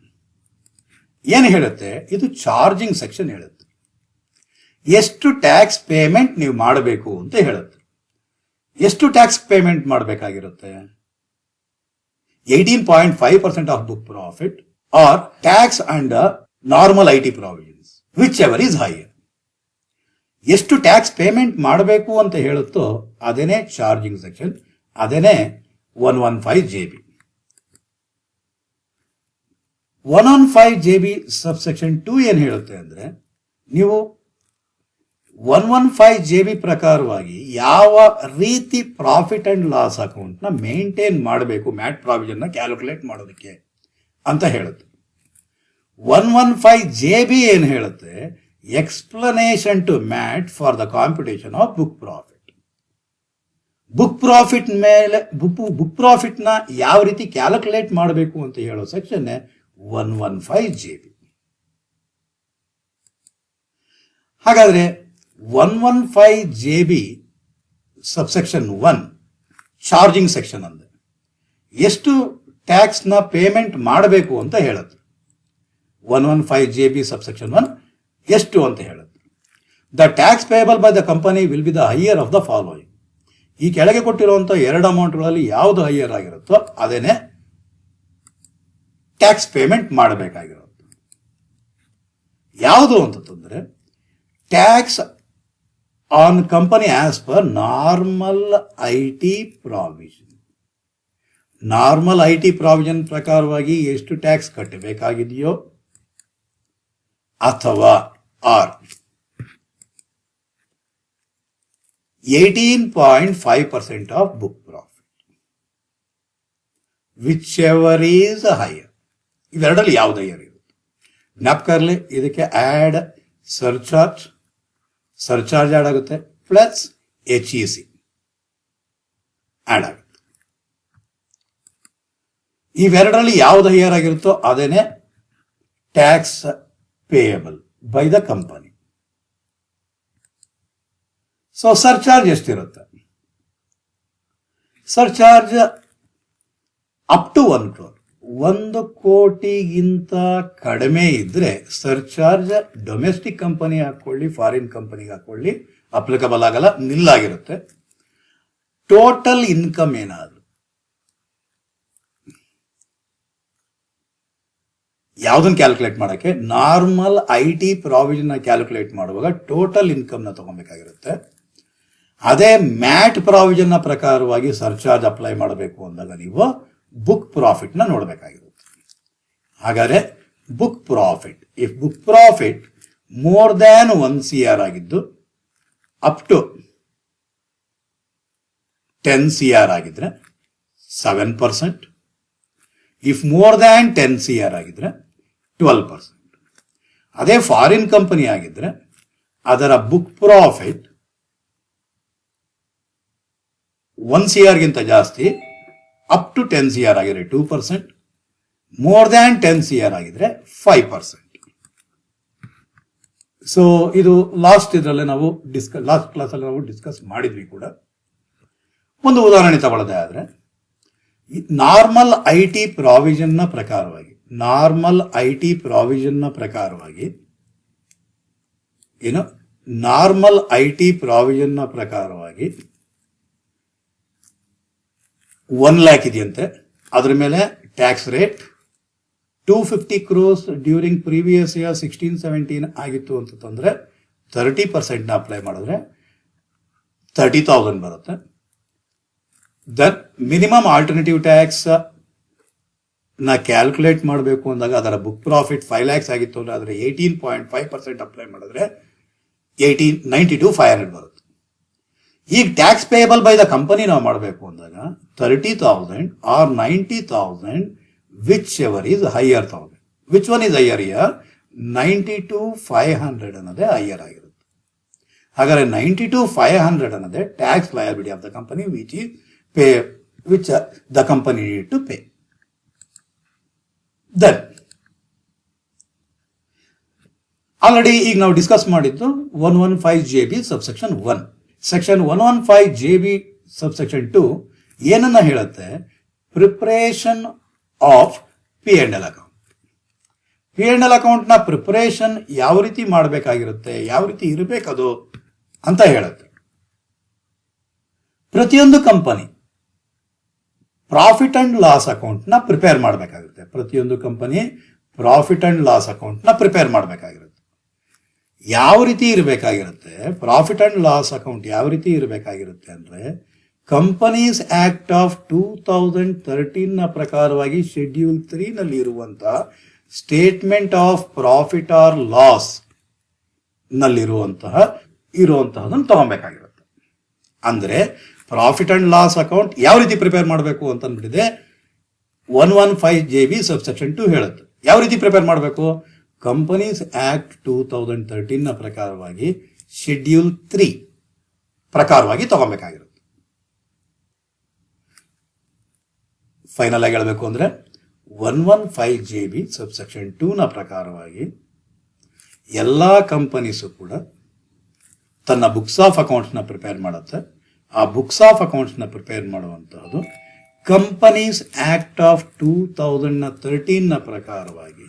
ಏನು ಹೇಳುತ್ತೆ, ಇದು ಚಾರ್ಜಿಂಗ್ ಸೆಕ್ಷನ್ ಹೇಳುತ್ತೆ. ಎಷ್ಟು ಟ್ಯಾಕ್ಸ್ ಪೇಮೆಂಟ್ ನೀವು ಮಾಡಬೇಕು ಅಂತ ಹೇಳುತ್ತೆ. ಎಷ್ಟು ಟ್ಯಾಕ್ಸ್ ಪೇಮೆಂಟ್ ಮಾಡಬೇಕಾಗಿರುತ್ತೆ, 18.5% of book profit or tax under normal IT provisions whichever is higher. ಎಷ್ಟು ಟ್ಯಾಕ್ಸ್ ಪೇಮೆಂಟ್ ಮಾಡಬೇಕು ಅಂತ ಹೇಳುತ್ತೋ ಅದೇನೇ ಚಾರ್ಜಿಂಗ್ ಸೆಕ್ಷನ್, ಅದೇನೇ 115JB. 115JB ಸಬ್ಸೆಕ್ಷನ್ 2 ಏನು ಹೇಳುತ್ತೆ ಅಂದರೆ, ನೀವು 115JB ಪ್ರಕಾರವಾಗಿ ಯಾವ ರೀತಿ ಪ್ರಾಫಿಟ್ ಅಂಡ್ ಲಾಸ್ ಅಕೌಂಟ್ನ ಮೇಂಟೈನ್ ಮಾಡಬೇಕು ಮ್ಯಾಟ್ ಪ್ರಾವಿಷನ್ನ ಕ್ಯಾಲ್ಕುಲೇಟ್ ಮಾಡೋದಕ್ಕೆ ಅಂತ ಹೇಳುತ್ತೆ. 115JB ಏನು ಹೇಳುತ್ತೆ, explanation to MAT for the competition of book profit. Book profit ಮೇಲೆ ಬುಕ್ ಪ್ರಾಫಿಟ್ ನ ಯಾವ ರೀತಿ ಕ್ಯಾಲ್ಕುಲೇಟ್ ಮಾಡಬೇಕು ಅಂತ ಹೇಳೋ ಸೆಕ್ಷನ್ 115 JB. ಹಾಗಾದ್ರೆ 115 JB ಸಬ್ಸೆಕ್ಷನ್ 1 ಚಾರ್ಜಿಂಗ್ ಸೆಕ್ಷನ್ ಅಂದ್ರೆ ಎಷ್ಟು ಟ್ಯಾಕ್ಸ್ ನ ಪೇಮೆಂಟ್ ಮಾಡಬೇಕು ಅಂತ ಹೇಳುತ್ತೆ. 115 JB ಸಬ್ಸೆಕ್ಷನ್ 1 ಎಷ್ಟು ಅಂತ ಹೇಳುತ್ತೆ. The tax payable by the company will be the higher of the following. ಈ ಕೆಳಗೆ ಕೊಟ್ಟಿರುವಂತ ಎರಡು ಅಮೌಂಟ್ಗಳಲ್ಲಿ ಯಾವುದು ಹೈಯರ್ ಆಗಿರುತ್ತೋ ಅದೇನೆ ಟ್ಯಾಕ್ಸ್ ಪೇಮೆಂಟ್ ಮಾಡಬೇಕಾಗಿರುತ್ತೆ. ಯಾವುದು ಅಂತಂದ್ರೆ tax on company as per normal IT provision. Normal IT provision ಪ್ರಕಾರವಾಗಿ ಎಷ್ಟು ಟ್ಯಾಕ್ಸ್ ಕಟ್ಟಬೇಕಾಗಿದೆಯೋ ಅಥವಾ 18.5% of book profit, whichever is higher. ಇವೆರಡಲ್ಲಿ ಯಾವ್ದು ಹೈಯರ್ ಇರುತ್ತೆ ಜ್ಞಾಪಕರ್ಲಿ. ಇದಕ್ಕೆ ಆಡ್ ಸರ್ಚಾರ್ಜ್ ಆಡ್ ಆಗುತ್ತೆ, ಪ್ಲಸ್ HEC ಆಡ್ ಆಗುತ್ತೆ. ಇವೆರಡರಲ್ಲಿ ಯಾವ್ದು ಹೈಯರ್ ಆಗಿರುತ್ತೋ ಅದೇನೆ tax payable by the company. So surcharge ಎಷ್ಟಿರುತ್ತೆ? ಸರ್ಚಾರ್ಜ್ ಅಪ್ ಟು 1 crore, 1 ಕೋಟಿಗಿಂತ ಕಡಿಮೆ ಇದ್ರೆ ಸರ್ಚಾರ್ಜ್ ಡೊಮೆಸ್ಟಿಕ್ ಕಂಪನಿ ಹಾಕೊಳ್ಳಿ, ಫಾರಿನ್ ಕಂಪನಿಗೆ ಹಾಕೊಳ್ಳಿ, ಅಪ್ಲಿಕಬಲ್ ಆಗಲ್ಲ, ನಿಲ್ಲಾಗಿರುತ್ತೆ. ಟೋಟಲ್ ಇನ್ಕಮ್ ಏನಾದ್ರು ಯಾವುದನ್ನು ಕ್ಯಾಲ್ಕುಲೇಟ್ ಮಾಡೋಕ್ಕೆ ನಾರ್ಮಲ್ IT ಪ್ರಾವಿಷನ್ ಕ್ಯಾಲ್ಕುಲೇಟ್ ಮಾಡುವಾಗ ಟೋಟಲ್ ಇನ್ಕಮ್ ನ ತಗೊಬೇಕಾಗಿರುತ್ತೆ. ಅದೇ ಮ್ಯಾಟ್ ಪ್ರಾವಿಷನ್ ನ ಪ್ರಕಾರವಾಗಿ ಸರ್ಚಾರ್ಜ್ ಅಪ್ಲೈ ಮಾಡಬೇಕು ಅಂದಾಗ ನೀವು ಬುಕ್ ಪ್ರಾಫಿಟ್ ನ ನೋಡಬೇಕಾಗಿರುತ್ತೆ. ಹಾಗಾದ್ರೆ book profit, if book profit more than 1 CR ಆಗಿದ್ದು ಅಪ್ ಟು 10 CR ಆಗಿದ್ರೆ 7%, ಇಫ್ ಮೋರ್ ದ್ಯಾನ್ 10 CR ಆಗಿದ್ರೆ 12%. ಅದೇ ಫಾರಿನ್ ಕಂಪನಿ ಆಗಿದ್ರೆ ಅದರ ಬುಕ್ ಪ್ರಾಫಿಟ್ 1 CR ಗಿಂತ ಜಾಸ್ತಿ ಅಪ್ ಟು 10 CR ಆಗಿದ್ರೆ 2%, ಮೋರ್ ದ್ಯಾನ್ 10 CR ಆಗಿದ್ರೆ 5%. ಸೊ ಇದು ಲಾಸ್ಟ್ ಕ್ಲಾಸಲ್ಲಿ ನಾವು ಡಿಸ್ಕಸ್ ಮಾಡಿದ್ವಿ ಕೂಡ. ಒಂದು ಉದಾಹರಣೆ ತಗೊಳ್ಳೋದೇ ಆದ್ರೆ ನಾರ್ಮಲ್ IT ಪ್ರಾವಿಷನ್ ನ ಪ್ರಕಾರವಾಗಿ ಏನು 1 lakh ಇದೆಯಂತೆ. ಅದ್ರ ಮೇಲೆ tax rate 250 crores during previous year 16-17 ಆಗಿತ್ತು ಅಂತಂದ್ರೆ 30% ಅಪ್ಲೈ ಮಾಡಿದ್ರೆ 30,000 ಬರುತ್ತೆ. ದೆನ್ ಮಿನಿಮಮ್ ಆಲ್ಟರ್ನೇಟಿವ್ ಟ್ಯಾಕ್ಸ್ ನ ಕ್ಯಾಲ್ಕುಲೇಟ್ ಮಾಡಬೇಕು ಅಂದಾಗ ಅದರ ಬುಕ್ ಪ್ರಾಫಿಟ್ 5 lakhs ಆಗಿತ್ತು ಅಂದ್ರೆ ಅದರ 18.5% ಅಪ್ಲೈ ಮಾಡಿದ್ರೆ 92,500 ಬರುತ್ತೆ. ಈಗ tax payable by the company ನಾವು ಮಾಡಬೇಕು ಅಂದಾಗ 30,000 or 90,000, whichever is higher 1000. Which one is higher year? 92,500 ಅನ್ನೋದೇ ಹೈಯರ್ ಆಗಿರುತ್ತೆ. ಹಾಗಾದ್ರೆ 92,500 ಅನ್ನೋದೇ tax liability of the company which the company need to pay. Then already ಈಗ ನಾವು ಡಿಸ್ಕಸ್ ಮಾಡಿದ್ದು 115 JB subsection 1. Section 115 JB subsection 2 ಏನನ್ನ ಹೇಳುತ್ತೆ? Preparation of P&L account. P&L account ನ ಪ್ರಿಪರೇಷನ್ ಯಾವ ರೀತಿ ಮಾಡಬೇಕಾಗಿರುತ್ತೆ, ಯಾವ ರೀತಿ ಇರಬೇಕದು ಅಂತ ಹೇಳುತ್ತೆ. ಪ್ರತಿಯೊಂದು company profit and loss account ನ ಪ್ರಿಪೇರ್ ಮಾಡಬೇಕಾಗುತ್ತೆ. ಯಾವ ರೀತಿ ಇರಬೇಕಾಗಿರುತ್ತೆ? ಪ್ರಾಫಿಟ್ ಅಂಡ್ ಲಾಸ್ ಅಕೌಂಟ್ ಯಾವ ರೀತಿ ಇರಬೇಕಾಗಿರುತ್ತೆ ಅಂದ್ರೆ ಕಂಪನೀಸ್ ಆಕ್ಟ್ ಆಫ್ 2013 ನ ಪ್ರಕಾರವಾಗಿ ಶೆಡ್ಯೂಲ್ 3 ನಲ್ಲಿ ಇರುವಂತಹ statement of profit or loss ಇರುವಂತಹದನ್ನು ತಗೊಬೇಕಾಗಿರುತ್ತೆ. ಅಂದ್ರೆ ಪ್ರಾಫಿಟ್ ಅಂಡ್ ಲಾಸ್ ಅಕೌಂಟ್ ಯಾವ ರೀತಿ ಪ್ರಿಪೇರ್ ಮಾಡಬೇಕು ಅಂತ ಅಂದ್ಬಿಟ್ಟಿದೆ 115 JB ಸಬ್ಸೆಕ್ಷನ್ 2 ಹೇಳುತ್ತೆ. ಯಾವ ರೀತಿ ಪ್ರಿಪೇರ್ ಮಾಡಬೇಕು? ಕಂಪನೀಸ್ ಆಕ್ಟ್ 2013ನ ಪ್ರಕಾರವಾಗಿ ಶೆಡ್ಯೂಲ್ 3 ಪ್ರಕಾರವಾಗಿ ತಗೊಬೇಕಾಗಿರುತ್ತೆ. ಫೈನಲ್ ಆಗಿ ಹೇಳಬೇಕು ಅಂದರೆ 115JB ಸಬ್ಸೆಕ್ಷನ್ 2ನ ಪ್ರಕಾರವಾಗಿ ಎಲ್ಲ ಕಂಪನೀಸು ಕೂಡ ತನ್ನ ಬುಕ್ಸ್ ಆಫ್ ಅಕೌಂಟ್ಸ್ನ ಪ್ರಿಪೇರ್ ಮಾಡುತ್ತೆ. ಆ ಬುಕ್ಸ್ ಆಫ್ ಅಕೌಂಟ್ಸ್ನ ಪ್ರಿಪೇರ್ ಮಾಡುವಂತಹದ್ದು ಕಂಪನೀಸ್ ಆಕ್ಟ್ ಆಫ್ 2013ನ ಪ್ರಕಾರವಾಗಿ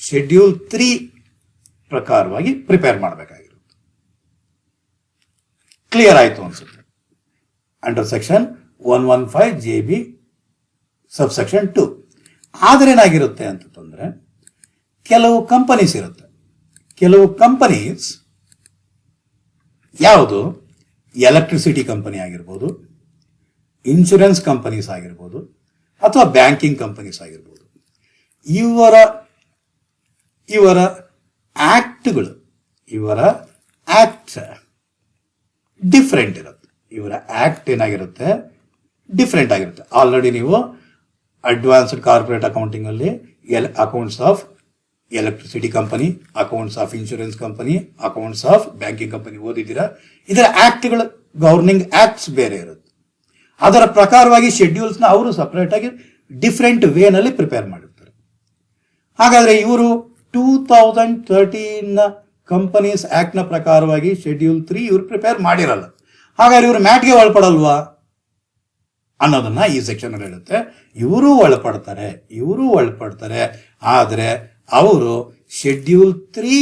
ಶೆಡ್ಯೂಲ್ 3 ಪ್ರಕಾರವಾಗಿ ಪ್ರಿಪೇರ್ ಮಾಡಬೇಕಾಗಿರುತ್ತೆ. ಕ್ಲಿಯರ್ ಆಯಿತು ಅನ್ಸುತ್ತೆ. Under section 115JB subsection 2. ಆದರೆ ಏನಾಗಿರುತ್ತೆ ಅಂತಂದ್ರೆ ಕೆಲವು ಕಂಪನೀಸ್ ಇರುತ್ತೆ. ಕೆಲವು ಕಂಪನೀಸ್ ಯಾವುದು ಎಲೆಕ್ಟ್ರಿಸಿಟಿ ಕಂಪನಿ ಆಗಿರ್ಬೋದು, ಇನ್ಶೂರೆನ್ಸ್ ಕಂಪನೀಸ್ ಆಗಿರ್ಬೋದು, ಅಥವಾ ಬ್ಯಾಂಕಿಂಗ್ ಕಂಪನೀಸ್ ಆಗಿರ್ಬೋದು. ಇವರ ಆಕ್ಟ್ಗಳು, ಇವರ ಆಕ್ಟ್ ಡಿಫ್ರೆಂಟ್ ಇರುತ್ತೆ. ಇವರ ಆಕ್ಟ್ ಏನಾಗಿರುತ್ತೆ, ಡಿಫ್ರೆಂಟ್ ಆಗಿರುತ್ತೆ. ಆಲ್ರೆಡಿ ನೀವು ಅಡ್ವಾನ್ಸ್ಡ್ ಕಾರ್ಪೊರೇಟ್ ಅಕೌಂಟಿಂಗ್ ಅಲ್ಲಿ accounts of electricity company, accounts of insurance company, accounts of banking company ಓದಿದ್ದೀರಾ. ಇದರ ಆಕ್ಟ್ಗಳು, ಗವರ್ನಿಂಗ್ ಆಕ್ಟ್ಸ್ ಬೇರೆ ಇರುತ್ತೆ. ಅದರ ಪ್ರಕಾರವಾಗಿ ಶೆಡ್ಯೂಲ್ಸ್ನ ಅವರು ಸಪರೇಟ್ ಆಗಿ ಡಿಫ್ರೆಂಟ್ ವೇನಲ್ಲಿ ಪ್ರಿಪೇರ್ ಮಾಡಿರ್ತಾರೆ. ಹಾಗಾದ್ರೆ ಇವರು 2013 ಕಂಪನೀಸ್ ಆಕ್ಟ್ನ ಪ್ರಕಾರವಾಗಿ ಶೆಡ್ಯೂಲ್ 3 ಇವರು ಪ್ರಿಪೇರ್ ಮಾಡಿರಲ್ಲ. ಹಾಗಾದ್ರೆ ಇವರು ಮ್ಯಾಟ್ಗೆ ಒಳಪಡಲ್ವಾ ಅನ್ನೋದನ್ನ ಈ ಸೆಕ್ಷನ್ ಅಲ್ಲಿ ಹೇಳುತ್ತೆ. ಇವರು ಒಳಪಡ್ತಾರೆ, ಆದರೆ ಅವರು ಶೆಡ್ಯೂಲ್ 3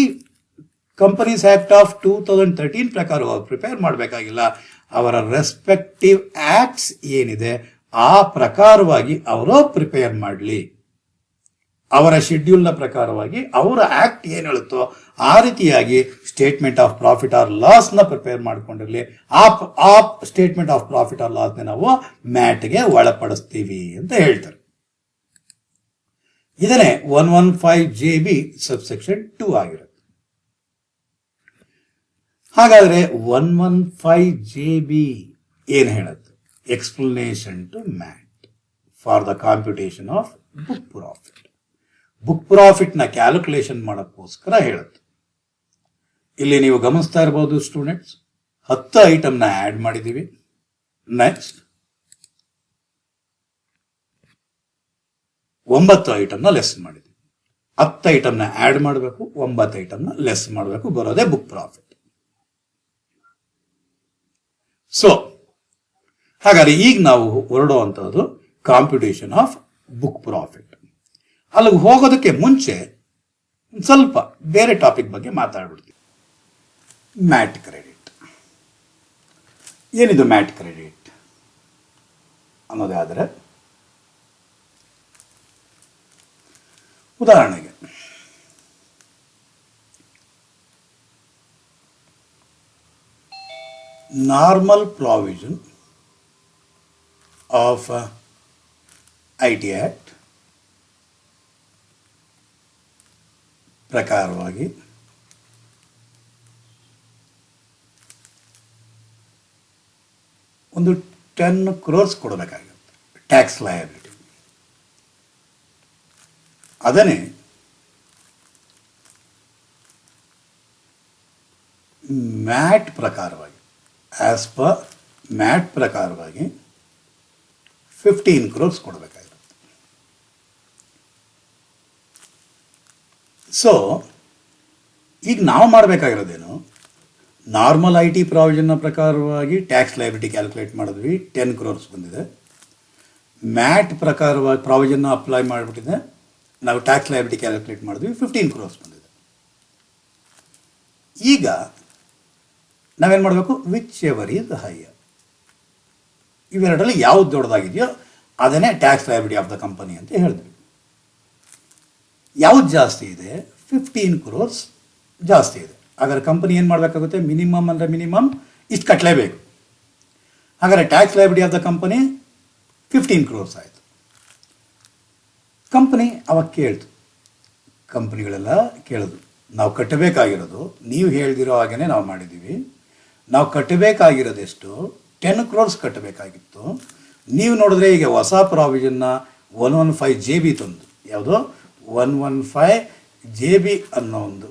ಕಂಪನೀಸ್ ಆಕ್ಟ್ ಆಫ್ 2013 ಪ್ರಕಾರವಾಗಿ ಪ್ರಿಪೇರ್ ಮಾಡಬೇಕಾಗಿಲ್ಲ. ಅವರ ರೆಸ್ಪೆಕ್ಟಿವ್ ಆಕ್ಟ್ಸ್ ಏನಿದೆ ಆ ಪ್ರಕಾರವಾಗಿ ಅವರು ಪ್ರಿಪೇರ್ ಮಾಡಲಿ. ಅವರ ಶೆಡ್ಯೂಲ್ನ ಪ್ರಕಾರವಾಗಿ ಅವರ ಆಕ್ಟ್ ಏನು ಹೇಳುತ್ತೋ ಆ ರೀತಿಯಾಗಿ ಸ್ಟೇಟ್ಮೆಂಟ್ ಆಫ್ ಪ್ರಾಫಿಟ್ ಆರ್ ಲಾಸ್ನ ಪ್ರಿಪೇರ್ ಮಾಡ್ಕೊಂಡಿರಲಿ. ಆ ಸ್ಟೇಟ್ಮೆಂಟ್ ಆಫ್ ಪ್ರಾಫಿಟ್ ಆರ್ ಲಾಸ್ನ ನಾವು ಮ್ಯಾಟ್ಗೆ ಒಳಪಡಿಸ್ತೀವಿ ಅಂತ ಹೇಳ್ತಾರೆ. ಇದನ್ನೇ 115JB ಸಬ್ಸೆಕ್ಷನ್ 2 ಆಗಿರುತ್ತೆ. ಹಾಗಾದ್ರೆ 115JB ಏನು ಹೇಳುತ್ತೆ? Explanation to MAT for the computation of book profit. Book profit ನ ಕ್ಯಾಲ್ಕುಲೇಷನ್ ಮಾಡೋಕ್ಕೋಸ್ಕರ ಹೇಳುತ್ತೆ. ಇಲ್ಲಿ ನೀವು ಗಮನಿಸ್ತಾ ಇರಬಹುದು ಸ್ಟೂಡೆಂಟ್ಸ್, 10 ಐಟಮ್ನ ಆಡ್ ಮಾಡಿದ್ದೀವಿ. ನೆಕ್ಸ್ಟ್ 9 ಐಟಮ್ನ ಲೆಸ್ ಮಾಡಿದ್ದೀವಿ. 10 ಐಟಮ್ನ ಆಡ್ ಮಾಡಬೇಕು, 9 ಐಟಮ್ನ ಲೆಸ್ ಮಾಡಬೇಕು, ಬರೋದೇ ಬುಕ್ ಪ್ರಾಫಿಟ್. ಸೊ ಹಾಗಾದ್ರೆ ಈಗ ನಾವು ಹೊರಡುವಂತಹದ್ದು ಕಾಂಪ್ಯೂಟೇಷನ್ ಆಫ್ ಬುಕ್ ಪ್ರಾಫಿಟ್. ಅಲ್ಲಿಗೆ ಹೋಗೋದಕ್ಕೆ ಮುಂಚೆ ಸ್ವಲ್ಪ ಬೇರೆ ಟಾಪಿಕ್ ಬಗ್ಗೆ ಮಾತಾಡ್ಬಿಡ್ತೀವಿ. MAT credit. ಏನಿದು ಮ್ಯಾಟ್ ಕ್ರೆಡಿಟ್ ಅನ್ನೋದೇ ಆದರೆ, ಉದಾಹರಣೆಗೆ normal provision of IT act ಪ್ರಕಾರವಾಗಿ ಒಂದು 10 crores ಕೊಡಬೇಕಾಗುತ್ತೆ ಟ್ಯಾಕ್ಸ್ ಲಯಬಿಲಿಟಿ. ಅದನ್ನೇ ಮ್ಯಾಟ್ ಪ್ರಕಾರವಾಗಿ, ಆಸ್ ಪರ್ ಮ್ಯಾಟ್ ಪ್ರಕಾರವಾಗಿ 15 crores ಕೊಡಬೇಕಾಗಿರುತ್ತೆ. ಸೊ ಈಗ ನಾವು ಮಾಡಬೇಕಾಗಿರೋದೇನು, ನಾರ್ಮಲ್ IT ಪ್ರಾವಿಷನ್ನ ಪ್ರಕಾರವಾಗಿ ಟ್ಯಾಕ್ಸ್ ಲಯಬಿಲಿಟಿ ಕ್ಯಾಲ್ಕುಲೇಟ್ ಮಾಡಿದ್ವಿ, 10 crores ಬಂದಿದೆ. ಮ್ಯಾಟ್ ಪ್ರಕಾರವಾಗಿ ಪ್ರಾವಿಷನ್ನ ಅಪ್ಲೈ ಮಾಡಿಬಿಟ್ಟಿದೆ, ನಾವು ಟ್ಯಾಕ್ಸ್ ಲಯಬಿಲಿಟಿ ಕ್ಯಾಲ್ಕುಲೇಟ್ ಮಾಡಿದ್ವಿ, 15 crores ಬಂದಿದೆ. ಈಗ ನಾವೇನು ಮಾಡಬೇಕು, ವಿಚ್ ಎವರ್ ಈಸ್ ಹೈಯರ್, ಇವೆರಡರಲ್ಲಿ ಯಾವ್ದು ದೊಡ್ಡದಾಗಿದೆಯೋ ಅದನ್ನೇ tax liability of the company ಅಂತ ಹೇಳಿದ್ವಿ. ಯಾವ್ದು ಜಾಸ್ತಿ ಇದೆ, 15 crores ಜಾಸ್ತಿ ಇದೆ. ಹಾಗಾದ್ರೆ ಕಂಪನಿ ಏನು ಮಾಡಬೇಕಾಗುತ್ತೆ, ಮಿನಿಮಮ್ ಅಂದರೆ ಮಿನಿಮಮ್ ಇಷ್ಟು ಕಟ್ಟಲೇಬೇಕು. ಹಾಗಾದ್ರೆ tax liability of the company 15 crores ಆಯಿತು. ಕಂಪನಿ ಅವಾಗ ಕೇಳ್ತು, ಕಂಪನಿಗಳೆಲ್ಲ ಕೇಳಿದ್ರು, ನಾವು ಕಟ್ಟಬೇಕಾಗಿರೋದು ನೀವು ಹೇಳ್ದಿರೋ ಹಾಗೇ ನಾವು ಮಾಡಿದ್ದೀವಿ, ನಾವು ಕಟ್ಟಬೇಕಾಗಿರೋದೆಷ್ಟು 10 crores ಕಟ್ಟಬೇಕಾಗಿತ್ತು. ನೀವು ನೋಡಿದ್ರೆ ಈಗ ಹೊಸ ಪ್ರಾವಿಷನ್ನ 115JB ತಂದು, ಯಾವುದೋ 115 ಜೆ ಬಿ ಅನ್ನೋ ಒಂದು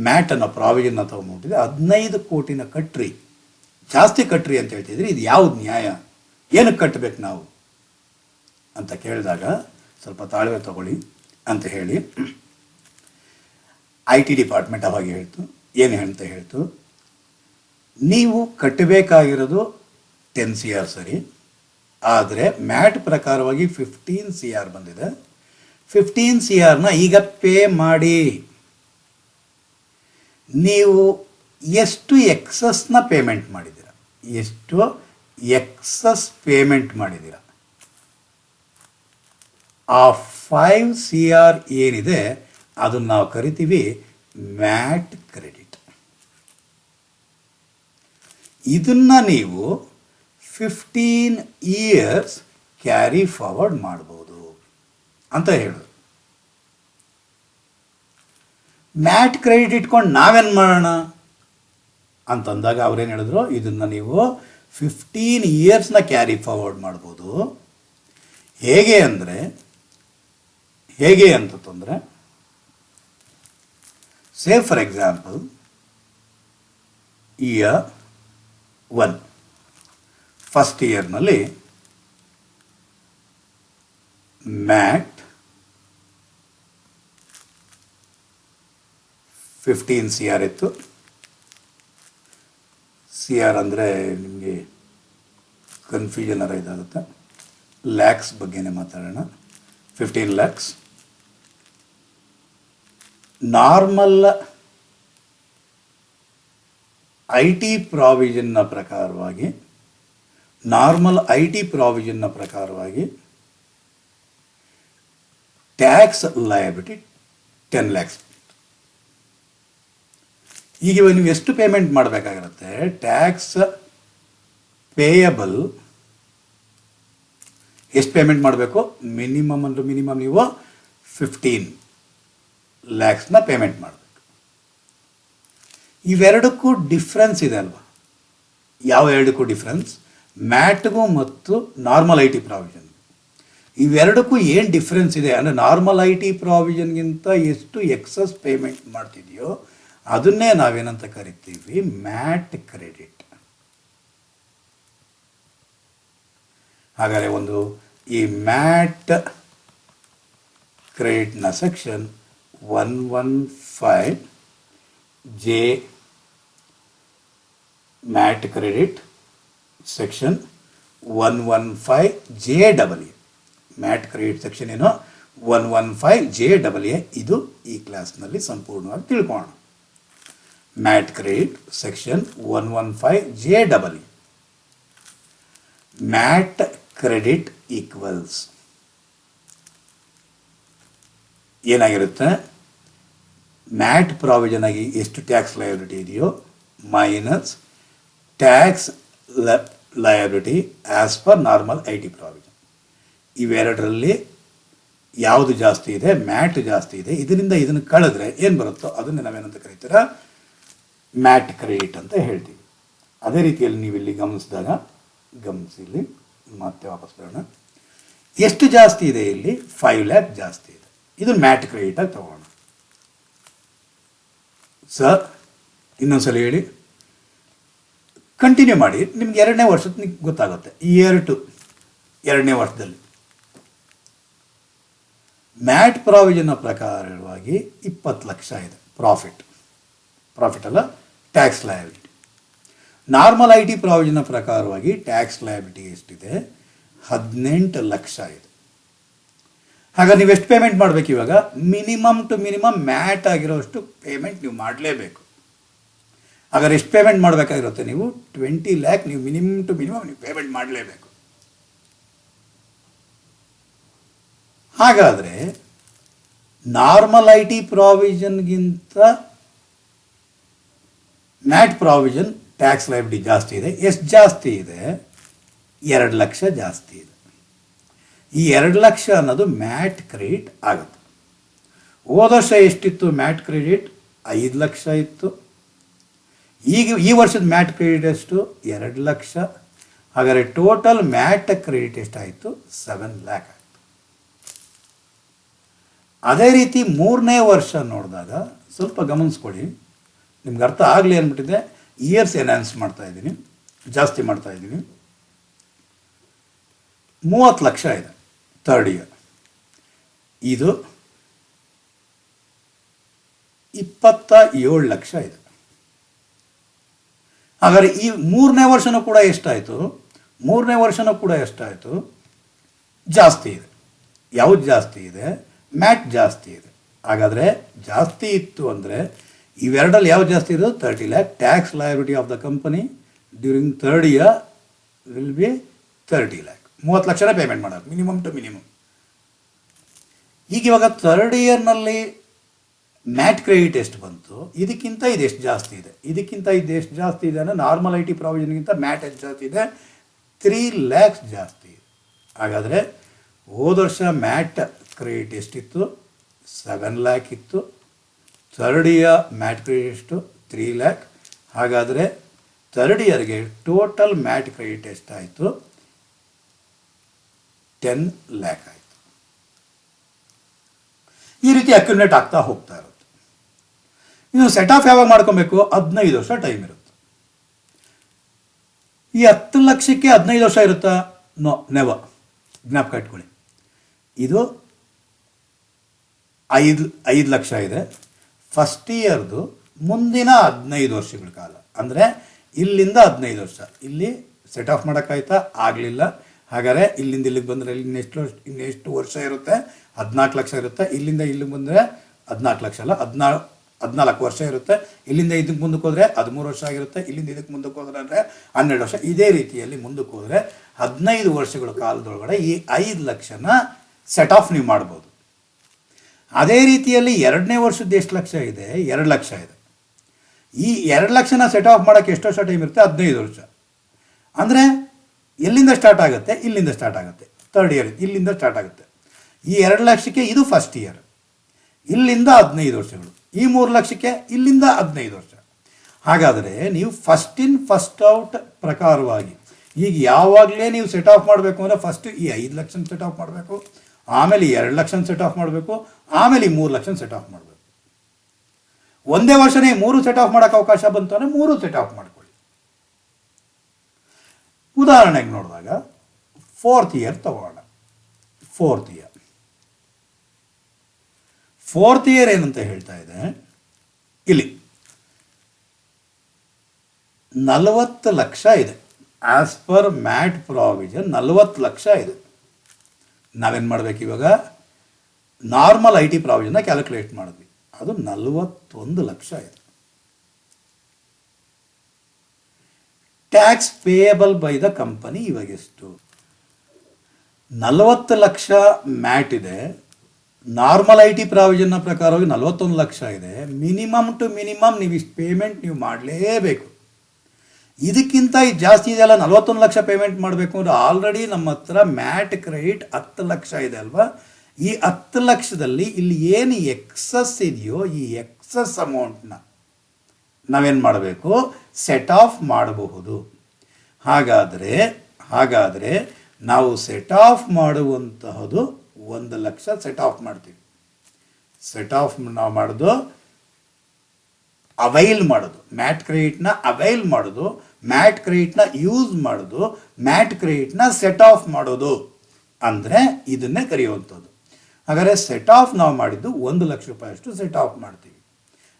ಮ್ಯಾಟ್ ಅನ್ನೋ ಪ್ರಾವಿಷನ್ನ ತೊಗೊಂಡ್ಬಿಟ್ಟಿದೆ. 15 ಕೋಟಿನ ಕಟ್ರಿ, ಜಾಸ್ತಿ ಕಟ್ರಿ ಅಂತ ಹೇಳ್ತಿದ್ರಿ, ಇದು ಯಾವ್ದು ನ್ಯಾಯ? ಏನಕ್ಕೆ ಕಟ್ಟಬೇಕು ನಾವು ಅಂತ ಕೇಳಿದಾಗ ಸ್ವಲ್ಪ ತಾಳ್ಮೆ ತಗೊಳ್ಳಿ ಅಂತ ಹೇಳಿ ಐ ಟಿ ಡಿಪಾರ್ಟ್ಮೆಂಟ್ ಅವಾಗ ಹೇಳ್ತು. ಏನು ಅಂತ ಹೇಳ್ತು, ನೀವು ಕಟ್ಟಬೇಕಾಗಿರೋದು 10 CR ಸರಿ, ಆದರೆ ಮ್ಯಾಟ್ ಪ್ರಕಾರವಾಗಿ 15 CR ಬಂದಿದೆ. 15 CRನ ಈಗ ಪೇ ಮಾಡಿ. ನೀವು ಎಷ್ಟು ಎಕ್ಸಸ್ನ ಪೇಮೆಂಟ್ ಮಾಡಿದ್ದೀರ, ಎಷ್ಟು ಎಕ್ಸಸ್ ಪೇಮೆಂಟ್ ಮಾಡಿದ್ದೀರ, ಆ 5 CR ಏನಿದೆ ಅದನ್ನು ನಾವು ಕರಿತೀವಿ ಮ್ಯಾಟ್ ಕ್ರೆಡಿಟ್. ಇದನ್ನು ನೀವು 15 years ಕ್ಯಾರಿ ಫಾರ್ವರ್ಡ್ ಮಾಡ್ಬೋದು ಅಂತ ಹೇಳೋದು. ಮ್ಯಾಟ್ ಕ್ರೆಡಿಟ್ ಇಟ್ಕೊಂಡು ನಾವೇನು ಮಾಡೋಣ ಅಂತಂದಾಗ ಅವ್ರೇನು ಹೇಳಿದ್ರು, ಇದನ್ನು ನೀವು 15 yearsನ ಕ್ಯಾರಿ ಫಾರ್ವರ್ಡ್ ಮಾಡ್ಬೋದು. ಹೇಗೆ ಅಂತಂದರೆ say for example year 1 first ಇಯರ್ನಲ್ಲಿ ಮ್ಯಾಟ್ 15 CR ಇತ್ತು. CR ಅಂದರೆ ನಿಮಗೆ ಕನ್ಫ್ಯೂಷನ್ ಇದಾಗುತ್ತೆ, ಲ್ಯಾಕ್ಸ್ ಬಗ್ಗೆನೇ ಮಾತಾಡೋಣ. 15 lakhs ನಾರ್ಮಲ್ ಐ ಟಿ ಪ್ರಾವಿಷನ್ನ ಪ್ರಕಾರವಾಗಿ ಟ್ಯಾಕ್ಸ್ ಲಯಬಿಲಿಟಿ 10 lakhs. ಈಗ ನೀವು ಎಷ್ಟು ಪೇಮೆಂಟ್ ಮಾಡಬೇಕಾಗಿರುತ್ತೆ? ಟ್ಯಾಕ್ಸ್ ಪೇಯಬಲ್ ಎಷ್ಟು ಪೇಮೆಂಟ್ ಮಾಡಬೇಕು? ಮಿನಿಮಮ್ ನೀವು 15 lakhsನ ಪೇಮೆಂಟ್ ಮಾಡಬೇಕು. ಇವೆರಡಕ್ಕೂ ಡಿಫ್ರೆನ್ಸ್ ಇದೆ ಅಲ್ವಾ? ಯಾವ ಎರಡಕ್ಕೂ ಡಿಫ್ರೆನ್ಸ್? ಮ್ಯಾಟ್ಗೂ ಮತ್ತು ನಾರ್ಮಲ್ ಐ ಟಿ ಪ್ರಾವಿಷನ್. ಇವೆರಡಕ್ಕೂ ಏನು ಡಿಫ್ರೆನ್ಸ್ ಇದೆ ಅಂದರೆ, ನಾರ್ಮಲ್ ಐ ಟಿ ಪ್ರಾವಿಷನ್ಗಿಂತ ಎಷ್ಟು ಎಕ್ಸಸ್ ಪೇಮೆಂಟ್ ಮಾಡ್ತಿದೆಯೋ ಅದನ್ನೇ ನಾವೇನಂತ ಕರಿತೀವಿ ಮ್ಯಾಟ್ ಕ್ರೆಡಿಟ್. ಹಾಗಾದರೆ ಈ ಮ್ಯಾಟ್ ಕ್ರೆಡಿಟ್ನ section 115J MAT credit, section 115JAA MAT credit section ಏನೋ 115JAA. ಇದು ಈ ಕ್ಲಾಸ್ನಲ್ಲಿ ಸಂಪೂರ್ಣವಾಗಿ ತಿಳ್ಕೊಳ್ಳೋಣ. MAT credit section 115JAA. MAT credit equals ಏನಾಗಿರುತ್ತೆ? ಮ್ಯಾಟ್ ಪ್ರಾವಿಷನ್ ಆಗಿ ಎಷ್ಟು ಟ್ಯಾಕ್ಸ್ ಲಯಬಿಲಿಟಿ ಇದೆಯೋ minus tax liability as per normal I T provision. ಇವೆರಡರಲ್ಲಿ ಯಾವುದು ಜಾಸ್ತಿ ಇದೆ? ಮ್ಯಾಟ್ ಜಾಸ್ತಿ ಇದೆ. ಇದರಿಂದ ಇದನ್ನು ಕಳೆದ್ರೆ ಏನು ಬರುತ್ತೋ ಅದನ್ನೇ ನಾವೇನಂತ ಕರೀತೀರ ಮ್ಯಾಟ್ ಕ್ರೆಡಿಟ್ ಅಂತ ಹೇಳ್ತೀವಿ. ಅದೇ ರೀತಿಯಲ್ಲಿ ನೀವು ಇಲ್ಲಿ ಗಮನಿಸಿ ಇಲ್ಲಿ ಮತ್ತೆ ವಾಪಸ್ ಬರೋಣ. ಎಷ್ಟು ಜಾಸ್ತಿ ಇದೆ? ಇಲ್ಲಿ 5 lakh ಜಾಸ್ತಿ ಇದೆ. ಇದು ಮ್ಯಾಟ್ ಕ್ರೆಡಿಟಾಗಿ ತಗೋಣ. ಸರ್ ಇನ್ನೊಂದ್ಸಲ ಹೇಳಿ, ಕಂಟಿನ್ಯೂ ಮಾಡಿ. ನಿಮ್ಗೆ 2ನೇ ವರ್ಷದ ಗೊತ್ತಾಗುತ್ತೆ. ಇಯರ್ 2 2ನೇ ವರ್ಷದಲ್ಲಿ ಮ್ಯಾಟ್ ಪ್ರಾವಿಷನ್ನ ಪ್ರಕಾರವಾಗಿ 20 ಲಕ್ಷ ಇದೆ ಪ್ರಾಫಿಟ್ ಅಲ್ಲ, tax liability. Normal I T ಪ್ರಾವಿಷನ್ನ ಪ್ರಕಾರವಾಗಿ ಟ್ಯಾಕ್ಸ್ ಲಯಬಿಲಿಟಿ ಎಷ್ಟಿದೆ? 18 ಲಕ್ಷ ಇದೆ. ಹಾಗಾದ್ರೆ ನೀವು ಎಷ್ಟು ಪೇಮೆಂಟ್ ಮಾಡಬೇಕು? ಇವಾಗ ಮಿನಿಮಮ್ ಟು ಮಿನಿಮಮ್ ಮ್ಯಾಟ್ ಆಗಿರೋಷ್ಟು ಪೇಮೆಂಟ್ ನೀವು ಮಾಡಲೇಬೇಕು. ಹಾಗಾದ್ರೆ ಎಷ್ಟು ಪೇಮೆಂಟ್ ಮಾಡಬೇಕಾಗಿರುತ್ತೆ? ನೀವು 20 lakh ನೀವು ಮಿನಿಮಮ್ ಟು ಮಿನಿಮಮ್ ನೀವು ಪೇಮೆಂಟ್ ಮಾಡಲೇಬೇಕು. ಹಾಗಾದರೆ ನಾರ್ಮಲ್ ಐ ಟಿ ಪ್ರಾವಿಷನ್ಗಿಂತ ಮ್ಯಾಟ್ ಪ್ರಾವಿಷನ್ ಟ್ಯಾಕ್ಸ್ ಲಯಬಿಲಿಟಿ ಜಾಸ್ತಿ ಇದೆ. ಎಷ್ಟು ಜಾಸ್ತಿ ಇದೆ? 2 ಲಕ್ಷ ಜಾಸ್ತಿ ಇದೆ. ಈ 2 ಲಕ್ಷ ಅನ್ನೋದು ಮ್ಯಾಟ್ ಕ್ರೆಡಿಟ್ ಆಗುತ್ತೆ. ಹೋದ ವರ್ಷ ಎಷ್ಟಿತ್ತು ಮ್ಯಾಟ್ ಕ್ರೆಡಿಟ್? 5 ಲಕ್ಷ ಇತ್ತು. ಈ ವರ್ಷದ ಮ್ಯಾಟ್ ಕ್ರೆಡಿಟ್ ಎಷ್ಟು? 2 ಲಕ್ಷ. ಹಾಗಾದರೆ ಟೋಟಲ್ ಮ್ಯಾಟ್ ಕ್ರೆಡಿಟ್ ಎಷ್ಟಾಯಿತು? 7 lakh ಆಯಿತು. ಅದೇ ರೀತಿ ಮೂರನೇ ವರ್ಷ ನೋಡಿದಾಗ ಸ್ವಲ್ಪ ಗಮನಿಸ್ಕೊಡಿ, ನಿಮ್ಗೆ ಅರ್ಥ ಆಗಲಿ ಅಂದ್ಬಿಟ್ಟಿದೆ. ಇಯರ್ಸ್ ಎನ್ಹಾನ್ಸ್ ಮಾಡ್ತಾಯಿದ್ದೀನಿ, ಜಾಸ್ತಿ ಮಾಡ್ತಾಯಿದ್ದೀನಿ. 30 ಲಕ್ಷ ಇದೆ ಥರ್ಡ್ ಇಯರ್, ಇದು 27 ಲಕ್ಷ ಇದೆ. ಹಾಗಾದರೆ ಈ ಮೂರನೇ ವರ್ಷನೂ ಕೂಡ ಎಷ್ಟಾಯಿತು? ಮೂರನೇ ವರ್ಷನೂ ಕೂಡ ಎಷ್ಟಾಯಿತು? ಜಾಸ್ತಿ ಇದೆ. ಯಾವುದು ಜಾಸ್ತಿ ಇದೆ? ಮ್ಯಾಟ್ ಜಾಸ್ತಿ ಇದೆ. ಹಾಗಾದರೆ ಜಾಸ್ತಿ ಇತ್ತು ಅಂದರೆ ಇವೆರಡಲ್ಲಿ ಯಾವ್ದು ಜಾಸ್ತಿ ಇರೋದು? 30 lakh. Tax liability of the company during third year will be 30 lakh. 30 ಲಕ್ಷನೇ ಪೇಮೆಂಟ್ ಮಾಡೋದು, ಮಿನಿಮಮ್ ಟು ಮಿನಿಮಮ್. ಈಗ ಇವಾಗ ಥರ್ಡ್ ಇಯರ್ನಲ್ಲಿ ಮ್ಯಾಟ್ ಕ್ರೆಡಿಟ್ ಎಷ್ಟು ಬಂತು? ಇದಕ್ಕಿಂತ ಇದೆಷ್ಟು ಜಾಸ್ತಿ ಇದೆ? ಇದಕ್ಕಿಂತ ಇದು ಎಷ್ಟು ಜಾಸ್ತಿ ಇದೆ ಅಂದರೆ ನಾರ್ಮಲ್ ಐ ಟಿ ಪ್ರಾವಿಷನ್ಗಿಂತ ಮ್ಯಾಟ್ ಎಷ್ಟು ಜಾಸ್ತಿ ಇದೆ? 3 ಲ್ಯಾಕ್ಸ್ ಜಾಸ್ತಿ ಇದೆ. ಹಾಗಾದರೆ ಹೋದ ವರ್ಷ ಮ್ಯಾಟ್ ಕ್ರೆಡಿಟ್ ಎಷ್ಟಿತ್ತು? 7 ಲ್ಯಾಕ್ ಇತ್ತು. ಥರ್ಡ್ ಇಯರ್ ಮ್ಯಾಟ್ ಕ್ರೆಡಿಟ್ ಎಷ್ಟು? 3 ಲ್ಯಾಕ್. ಹಾಗಾದರೆ ಥರ್ಡ್ ಇಯರ್ಗೆ ಟೋಟಲ್ ಮ್ಯಾಟ್ ಕ್ರೆಡಿಟ್ ಎಷ್ಟಾಯಿತು? 10 ಲ್ಯಾಕ್ ಆಯಿತು. ಈ ರೀತಿ ಅಕ್ಯುಮುಲೇಟ್ ಆಗ್ತಾ ಹೋಗ್ತಾ ಇರುತ್ತೆ. ಇನ್ನು ಸೆಟ್ ಆಫ್ ಯಾವಾಗ ಮಾಡ್ಕೊಬೇಕು? 15 ವರ್ಷ ಟೈಮ್ ಇರುತ್ತೆ. ಈ 10 ಲಕ್ಷಕ್ಕೆ 15 ವರ್ಷ ಇರುತ್ತಾ? No, never. ಜ್ಞಾಪಕ ಇಟ್ಕೊಳ್ಳಿ. ಇದು 5 ಲಕ್ಷ ಇದೆ. ಫಸ್ಟ್ ಇಯರ್ದು ಮುಂದಿನ 15 ವರ್ಷಗಳ ಕಾಲ, ಅಂದರೆ ಇಲ್ಲಿಂದ 15 ವರ್ಷ. ಇಲ್ಲಿ ಸೆಟ್ ಆಫ್ ಮಾಡೋಕ್ಕಾಯ್ತಾ? ಆಗಲಿಲ್ಲ. ಹಾಗಾದರೆ ಇಲ್ಲಿಂದ ಇಲ್ಲಿಗೆ ಬಂದರೆ ಇನ್ನೆಷ್ಟು ವರ್ಷ ಇರುತ್ತೆ? 14 ಲಕ್ಷ ಇರುತ್ತೆ. ಇಲ್ಲಿಂದ ಇಲ್ಲಿಗೆ ಬಂದರೆ 14 ಲಕ್ಷ ಅಲ್ಲ, 14 ವರ್ಷ ಇರುತ್ತೆ. ಇಲ್ಲಿಂದ ಇದಕ್ಕೆ ಮುಂದಕ್ಕೆ ಹೋದರೆ 13 ವರ್ಷ ಆಗಿರುತ್ತೆ. ಇಲ್ಲಿಂದ ಇದಕ್ಕೆ ಮುಂದಕ್ಕೆ ಹೋದರೆ ಅಂದರೆ 12 ವರ್ಷ. ಇದೇ ರೀತಿಯಲ್ಲಿ ಮುಂದಕ್ಕೆ ಹೋದರೆ 15 ವರ್ಷಗಳ ಕಾಲದೊಳಗಡೆ ಈ 5 ಲಕ್ಷನ ಸೆಟ್ ಆಫ್ ನೀವು ಮಾಡ್ಬೋದು. ಅದೇ ರೀತಿಯಲ್ಲಿ ಎರಡನೇ ವರ್ಷದ ಎಷ್ಟು ಲಕ್ಷ ಇದೆ? 2 ಲಕ್ಷ ಇದೆ. ಈ 2 ಲಕ್ಷನ ಸೆಟ್ ಆಫ್ ಮಾಡೋಕ್ಕೆ ಎಷ್ಟು ವರ್ಷ ಟೈಮ್ ಇರುತ್ತೆ? 15 ವರ್ಷ. ಅಂದರೆ ಎಲ್ಲಿಂದ ಸ್ಟಾರ್ಟ್ ಆಗುತ್ತೆ? ಇಲ್ಲಿಂದ ಸ್ಟಾರ್ಟ್ ಆಗುತ್ತೆ. ಥರ್ಡ್ ಇಯರ್ ಇಲ್ಲಿಂದ ಸ್ಟಾರ್ಟ್ ಆಗುತ್ತೆ. ಈ 2 ಲಕ್ಷಕ್ಕೆ ಇದು ಫಸ್ಟ್ ಇಯರ್, ಇಲ್ಲಿಂದ 15 ವರ್ಷಗಳು. ಈ 3 ಲಕ್ಷಕ್ಕೆ ಇಲ್ಲಿಂದ 15 ವರ್ಷ. ಹಾಗಾದರೆ ನೀವು ಫಸ್ಟ್ ಇನ್ ಫಸ್ಟ್ ಔಟ್ ಪ್ರಕಾರವಾಗಿ ಈಗ ಯಾವಾಗಲೇ ನೀವು ಸೆಟ್ ಆಫ್ ಮಾಡಬೇಕು ಅಂದರೆ ಫಸ್ಟು ಈ 5 ಲಕ್ಷನ ಸೆಟ್ ಆಫ್ ಮಾಡಬೇಕು, ಆಮೇಲೆ ಈ 2 ಲಕ್ಷನ ಸೆಟ್ ಆಫ್ ಮಾಡಬೇಕು, ಆಮೇಲೆ ಈ 3 ಲಕ್ಷನ ಸೆಟ್ ಆಫ್ ಮಾಡಬೇಕು. ಒಂದೇ ವರ್ಷನೇ 3 ಸೆಟ್ ಆಫ್ ಮಾಡೋಕ್ಕೆ ಅವಕಾಶ ಬಂತು ಅಂದರೆ 3 ಸೆಟ್ ಆಫ್ ಮಾಡ್ಕೊಳ್ಳಿ. ಉದಾಹರಣೆಗೆ ನೋಡಿದಾಗ 4th ಇಯರ್ ತಗೋಣ. 4th ಇಯರ್ ಏನಂತ ಹೇಳ್ತಾ ಇದೆ ಇಲ್ಲಿ? 40 ಲಕ್ಷ ಇದೆ. As per MAT provision 40 lakh ಇದೆ. ನಾವೇನು ಮಾಡಬೇಕು ಇವಾಗ? ನಾರ್ಮಲ್ ಐ ಟಿ ಪ್ರಾವಿಷನ್ನ ಕ್ಯಾಲ್ಕುಲೇಟ್ ಮಾಡಿದ್ವಿ, ಅದು 41 ಲಕ್ಷ ಇದೆ. Tax payable by the company ಇವಾಗ ಎಷ್ಟು? 40 ಲಕ್ಷ ಮ್ಯಾಟ್ ಇದೆ. ನಾರ್ಮಲ್ ಐ ಟಿ ಪ್ರಾವಿಷನ್ನ ಪ್ರಕಾರವಾಗಿ 41 ಲಕ್ಷ ಇದೆ. ಮಿನಿಮಮ್ ಟು ಮಿನಿಮಮ್ ನೀವು ಇಷ್ಟು ಪೇಮೆಂಟ್ ನೀವು ಮಾಡಲೇಬೇಕು. ಇದಕ್ಕಿಂತ ಇದು ಜಾಸ್ತಿ ಇದೆಯಲ್ಲ, 41 ಲಕ್ಷ ಪೇಮೆಂಟ್ ಮಾಡಬೇಕು ಅಂದರೆ ಆಲ್ರೆಡಿ ನಮ್ಮ ಹತ್ರ ಮ್ಯಾಟ್ ಕ್ರೆಡಿಟ್ 10 ಲಕ್ಷ ಇದೆ ಅಲ್ವಾ? ಈ 10 ಲಕ್ಷದಲ್ಲಿ ಇಲ್ಲಿ ಏನು ಎಕ್ಸಸ್ ಇದೆಯೋ ಈ ಎಕ್ಸಸ್ ಅಮೌಂಟ್ನ ನಾವೇನು ಮಾಡಬೇಕು? ಸೆಟ್ ಆಫ್ ಮಾಡಬಹುದು. ಹಾಗಾದರೆ ನಾವು ಸೆಟ್ ಆಫ್ ಮಾಡುವಂತಹದ್ದು 1 ಲಕ್ಷ ಸೆಟ್ ಆಫ್ ಮಾಡ್ತೀವಿ. ಸೆಟ್ ಆಫ್ ನಾವು ಮಾಡೋದು ಅವೈಲ್ ಮಾಡೋದು, ಮ್ಯಾಟ್ ಕ್ರೆಡಿಟ್ನ ಅವೈಲ್ ಮಾಡೋದು, ಮ್ಯಾಟ್ ಕ್ರೆಡಿಟ್ನ ಯೂಸ್ ಮಾಡೋದು, ಮ್ಯಾಟ್ ಕ್ರೆಡಿಟ್ನ ಸೆಟ್ ಆಫ್ ಮಾಡೋದು ಅಂದರೆ ಇದನ್ನೇ ಕರೆಯುವಂಥದ್ದು. ಹಾಗಾದರೆ ಸೆಟ್ ಆಫ್ ನಾವು ಮಾಡಿದ್ದು 1 ಲಕ್ಷ ರೂಪಾಯಿಯಷ್ಟು ಸೆಟ್ ಆಫ್ ಮಾಡ್ತೀವಿ.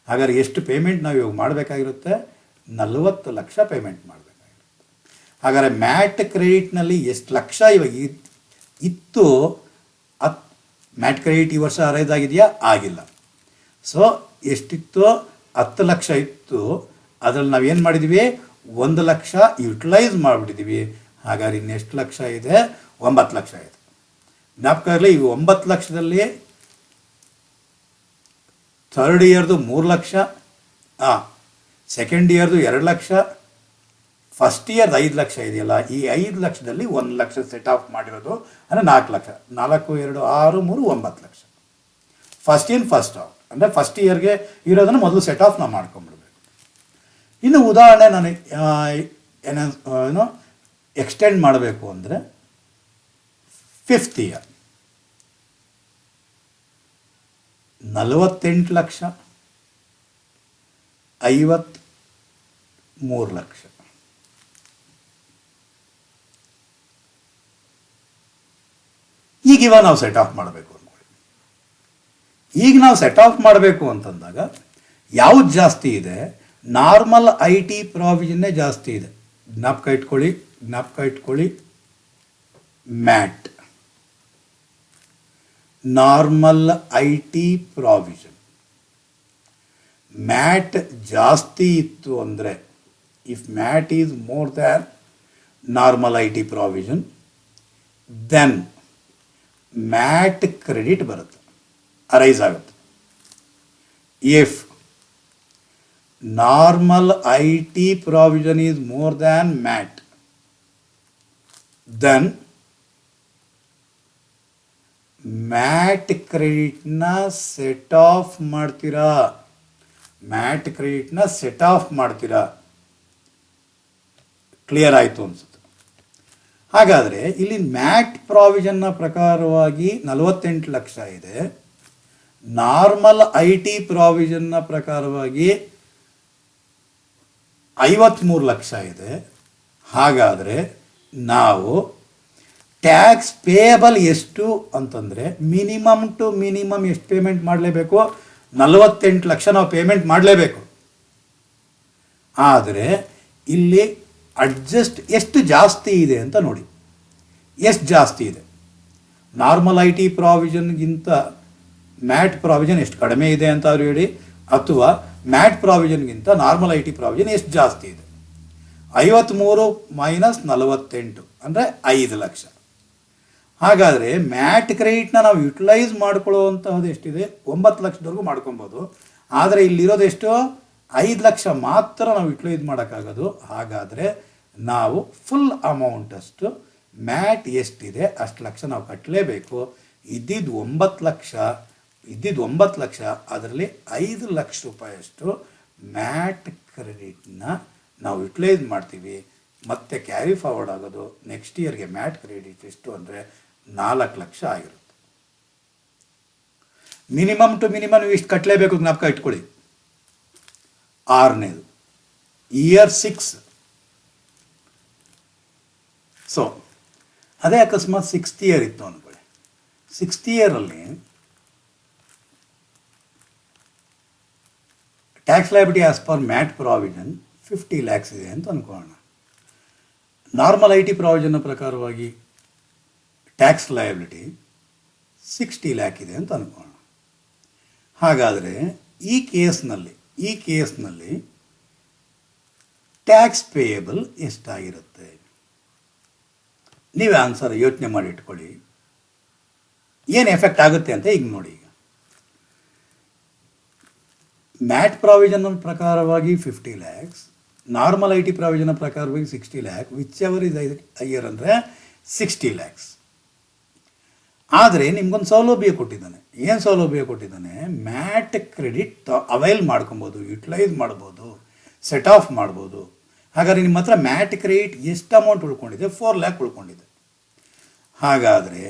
ಹಾಗಾದರೆ ಎಷ್ಟು ಪೇಮೆಂಟ್ ನಾವು ಇವಾಗ ಮಾಡಬೇಕಾಗಿರುತ್ತೆ? 40 ಲಕ್ಷ ಪೇಮೆಂಟ್ ಮಾಡಬೇಕಾಗಿರುತ್ತೆ. ಹಾಗಾದರೆ ಮ್ಯಾಟ್ ಕ್ರೆಡಿಟ್ನಲ್ಲಿ ಎಷ್ಟು ಲಕ್ಷ ಇವಾಗ ಇತ್ತು? ಮ್ಯಾಟ್ ಕ್ರೆಡಿಟ್ ಈ ವರ್ಷ ಅರೈಸ್ ಆಗಿದೆಯಾ? ಆಗಿಲ್ಲ. ಸೊ ಎಷ್ಟಿತ್ತು? 10 ಲಕ್ಷ ಇತ್ತು. ಅದರಲ್ಲಿ ನಾವು ಏನು ಮಾಡಿದ್ದೀವಿ? 1 ಲಕ್ಷ ಯುಟಿಲೈಸ್ ಮಾಡಿಬಿಟ್ಟಿದ್ದೀವಿ. ಹಾಗಾದ್ರೆ ಇನ್ನೆಷ್ಟು ಲಕ್ಷ ಇದೆ? 9 ಲಕ್ಷ ಇದೆ. ಜ್ಞಾಪಕ ಇರಲಿ, ಈ 9 ಲಕ್ಷದಲ್ಲಿ ಥರ್ಡ್ ಇಯರ್ದು 3 ಲಕ್ಷ, ಸೆಕೆಂಡ್ ಇಯರ್ದು 2 ಲಕ್ಷ, ಫಸ್ಟ್ ಇಯರ್ದು 5 ಲಕ್ಷ ಇದೆಯಲ್ಲ, ಈ 5 ಲಕ್ಷದಲ್ಲಿ 1 ಲಕ್ಷ ಸೆಟ್ ಆಫ್ ಮಾಡಿರೋದು ಅಂದರೆ 4 lakh. 4, 2, 6, 3, 9 lakh. First in first out ಅಂದರೆ ಫಸ್ಟ್ ಇಯರ್ಗೆ ಇರೋದನ್ನು ಮೊದಲು ಸೆಟ್ ಆಫ್ ನಾವು ಮಾಡ್ಕೊಂಬಿಡ್ಬೇಕು. ಇನ್ನು ಉದಾಹರಣೆ ನಾನು ಏನು ಎಕ್ಸ್ಟೆಂಡ್ ಮಾಡಬೇಕು ಅಂದರೆ 5th ಇಯರ್. 48 ಲಕ್ಷ, 53 ಲಕ್ಷ. ಈಗ ಇವಾಗ ನಾವು ಸೆಟ್ ಆಫ್ ಮಾಡಬೇಕು ಅಂದ್ಕೊಳ್ಳಿ. ಈಗ ನಾವು ಸೆಟ್ ಆಫ್ ಮಾಡಬೇಕು ಅಂತಂದಾಗ ಯಾವ್ದು ಜಾಸ್ತಿ ಇದೆ? ನಾರ್ಮಲ್ ಐ ಟಿ ಪ್ರಾವಿಷನ್ನೇ ಜಾಸ್ತಿ ಇದೆ. ಜ್ಞಾಪಕ ಇಟ್ಕೊಳ್ಳಿ. MAT, normal I T provision. MAT ಜಾಸ್ತಿ ಇತ್ತು ಅಂದರೆ, if MAT is more than normal I T provision, then MAT credit ಬರುತ್ತೆ, ಅರೈಸ್ ಆಗುತ್ತೆ. If normal I T provision is more than MAT, then MAT ಕ್ರೆಡಿಟ್ನ ಸೆಟ್ ಆಫ್ ಮಾಡ್ತೀರಾ. Clear ಆಯಿತು ಅನ್ಸುತ್ತೆ. ಹಾಗಾದರೆ ಇಲ್ಲಿ ಮ್ಯಾಟ್ ಪ್ರಾವಿಷನ್ನ ಪ್ರಕಾರವಾಗಿ 48 ಲಕ್ಷ ಇದೆ, ನಾರ್ಮಲ್ ಐ ಟಿ ಪ್ರಾವಿಷನ್ನ ಪ್ರಕಾರವಾಗಿ 53 ಲಕ್ಷ ಇದೆ. ಹಾಗಾದರೆ ನಾವು ಟ್ಯಾಕ್ಸ್ ಪೇಯಬಲ್ ಎಷ್ಟು ಅಂತಂದರೆ ಮಿನಿಮಮ್ ಟು ಮಿನಿಮಮ್ ಎಷ್ಟು ಪೇಮೆಂಟ್ ಮಾಡಲೇಬೇಕು? 48 ಲಕ್ಷ ನಾವು ಪೇಮೆಂಟ್ ಮಾಡಲೇಬೇಕು. ಆದರೆ ಇಲ್ಲಿ ಅಡ್ಜಸ್ಟ್ ಎಷ್ಟು ಜಾಸ್ತಿ ಇದೆ ಅಂತ ನೋಡಿ. ಎಷ್ಟು ಜಾಸ್ತಿ ಇದೆ? ನಾರ್ಮಲ್ ಐ ಟಿ ಪ್ರಾವಿಷನ್ಗಿಂತ ಮ್ಯಾಟ್ ಪ್ರಾವಿಷನ್ ಎಷ್ಟು ಕಡಿಮೆ ಇದೆ ಅಂತ ಅವ್ರು ಹೇಳಿ, ಅಥವಾ ಮ್ಯಾಟ್ ಪ್ರಾವಿಷನ್ಗಿಂತ ನಾರ್ಮಲ್ ಐ ಟಿ ಪ್ರಾವಿಷನ್ ಎಷ್ಟು ಜಾಸ್ತಿ ಇದೆ? 53 ಮೈನಸ್ 48 ಅಂದರೆ 5 ಲಕ್ಷ. ಹಾಗಾದರೆ ಮ್ಯಾಟ್ ಕ್ರೆಡಿಟ್ನ ನಾವು ಯುಟಿಲೈಸ್ ಮಾಡ್ಕೊಳ್ಳುವಂತಹದ್ದು ಎಷ್ಟಿದೆ? 9 ಲಕ್ಷದವರೆಗೂ ಮಾಡ್ಕೊಬೋದು. ಆದರೆ ಇಲ್ಲಿರೋದು ಎಷ್ಟು? 5 ಲಕ್ಷ ಮಾತ್ರ ನಾವು ಯುಟಿಲೈಸ್ ಮಾಡೋಕ್ಕಾಗೋದು. ಹಾಗಾದರೆ ನಾವು ಫುಲ್ ಅಮೌಂಟಷ್ಟು ಮ್ಯಾಟ್ ಎಷ್ಟಿದೆ ಅಷ್ಟು ಲಕ್ಷ ನಾವು ಕಟ್ಟಲೇಬೇಕು. ಇದ್ದಿದ್ದು 9 ಲಕ್ಷ, ಅದರಲ್ಲಿ 5 ಲಕ್ಷ ರೂಪಾಯಿಯಷ್ಟು ಮ್ಯಾಟ್ ಕ್ರೆಡಿಟ್ನ ನಾವು ಯುಟಿಲೈಸ್ ಮಾಡ್ತೀವಿ. ಮತ್ತೆ ಕ್ಯಾರಿ ಫಾರ್ವರ್ಡ್ ಆಗೋದು ನೆಕ್ಸ್ಟ್ ಇಯರ್ಗೆ ಮ್ಯಾಟ್ ಕ್ರೆಡಿಟ್ ಎಷ್ಟು ಅಂದರೆ 4 ಲಕ್ಷ ಆಗಿರುತ್ತೆ. ಮಿನಿಮಮ್ ಟು ಮಿನಿಮಮ್ ನೀವು ಇಷ್ಟು ಕಟ್ಟಲೇಬೇಕು, ಜ್ಞಾಪಕ ಇಟ್ಕೊಳ್ಳಿ. 6ನೇದು ಇಯರ್ 6. ಸೊ ಅದೇ ಅಕಸ್ಮಾತ್ 6th ಇಯರ್ ಇತ್ತು ಅಂದ್ಕೊಳ್ಳಿ. 6th ಇಯರಲ್ಲಿ tax liability as per MAT provision 50 lakhs ಇದೆ ಅಂತ ಅಂದ್ಕೊಳ್ಳೋಣ. ನಾರ್ಮಲ್ ಐ ಟಿ ಪ್ರಾವಿಷನ್ನ ಪ್ರಕಾರವಾಗಿ ಟ್ಯಾಕ್ಸ್ ಲಯಬಿಲಿಟಿ 60 ಲ್ಯಾಕ್ ಇದೆ ಅಂತ ಅಂದ್ಕೊಳ್ಳೋಣ. ಹಾಗಾದರೆ ಈ ಕೇಸ್ನಲ್ಲಿ ಟ್ಯಾಕ್ಸ್ ಪೇಯಬಲ್ ಎಷ್ಟಾಗಿರುತ್ತೆ? ನೀವೇ ಆನ್ಸರ್ ಯೋಚನೆ ಮಾಡಿ ಇಟ್ಕೊಳ್ಳಿ. ಏನು ಎಫೆಕ್ಟ್ ಆಗುತ್ತೆ ಅಂತ ಈಗ ನೋಡಿ. ಈಗ ಮ್ಯಾಟ್ ಪ್ರಾವಿಷನ್ ಪ್ರಕಾರವಾಗಿ 50 lakhs, normal I T provision ಪ್ರಕಾರವಾಗಿ 60 lac, which ever is higher ಅಂದರೆ 60 ಲ್ಯಾಕ್ಸ್. ಆದರೆ ನಿಮ್ಗೊಂದು ಸೌಲಭ್ಯ ಕೊಟ್ಟಿದ್ದಾನೆ. ಏನು ಸೌಲಭ್ಯ ಕೊಟ್ಟಿದ್ದಾನೆ? ಮ್ಯಾಟ್ ಕ್ರೆಡಿಟ್ ಅವೈಲ್ ಮಾಡ್ಕೊಬೋದು, ಯುಟಿಲೈಸ್ ಮಾಡ್ಬೋದು, ಸೆಟ್ ಆಫ್ ಮಾಡ್ಬೋದು. ಹಾಗಾದರೆ ನಿಮ್ಮ ಹತ್ರ ಮ್ಯಾಟ್ ಕ್ರೆಡಿಟ್ ಎಷ್ಟು ಅಮೌಂಟ್ ಉಳ್ಕೊಂಡಿದೆ? 4 ಲ್ಯಾಕ್ ಉಳ್ಕೊಂಡಿದೆ. ಹಾಗಾದರೆ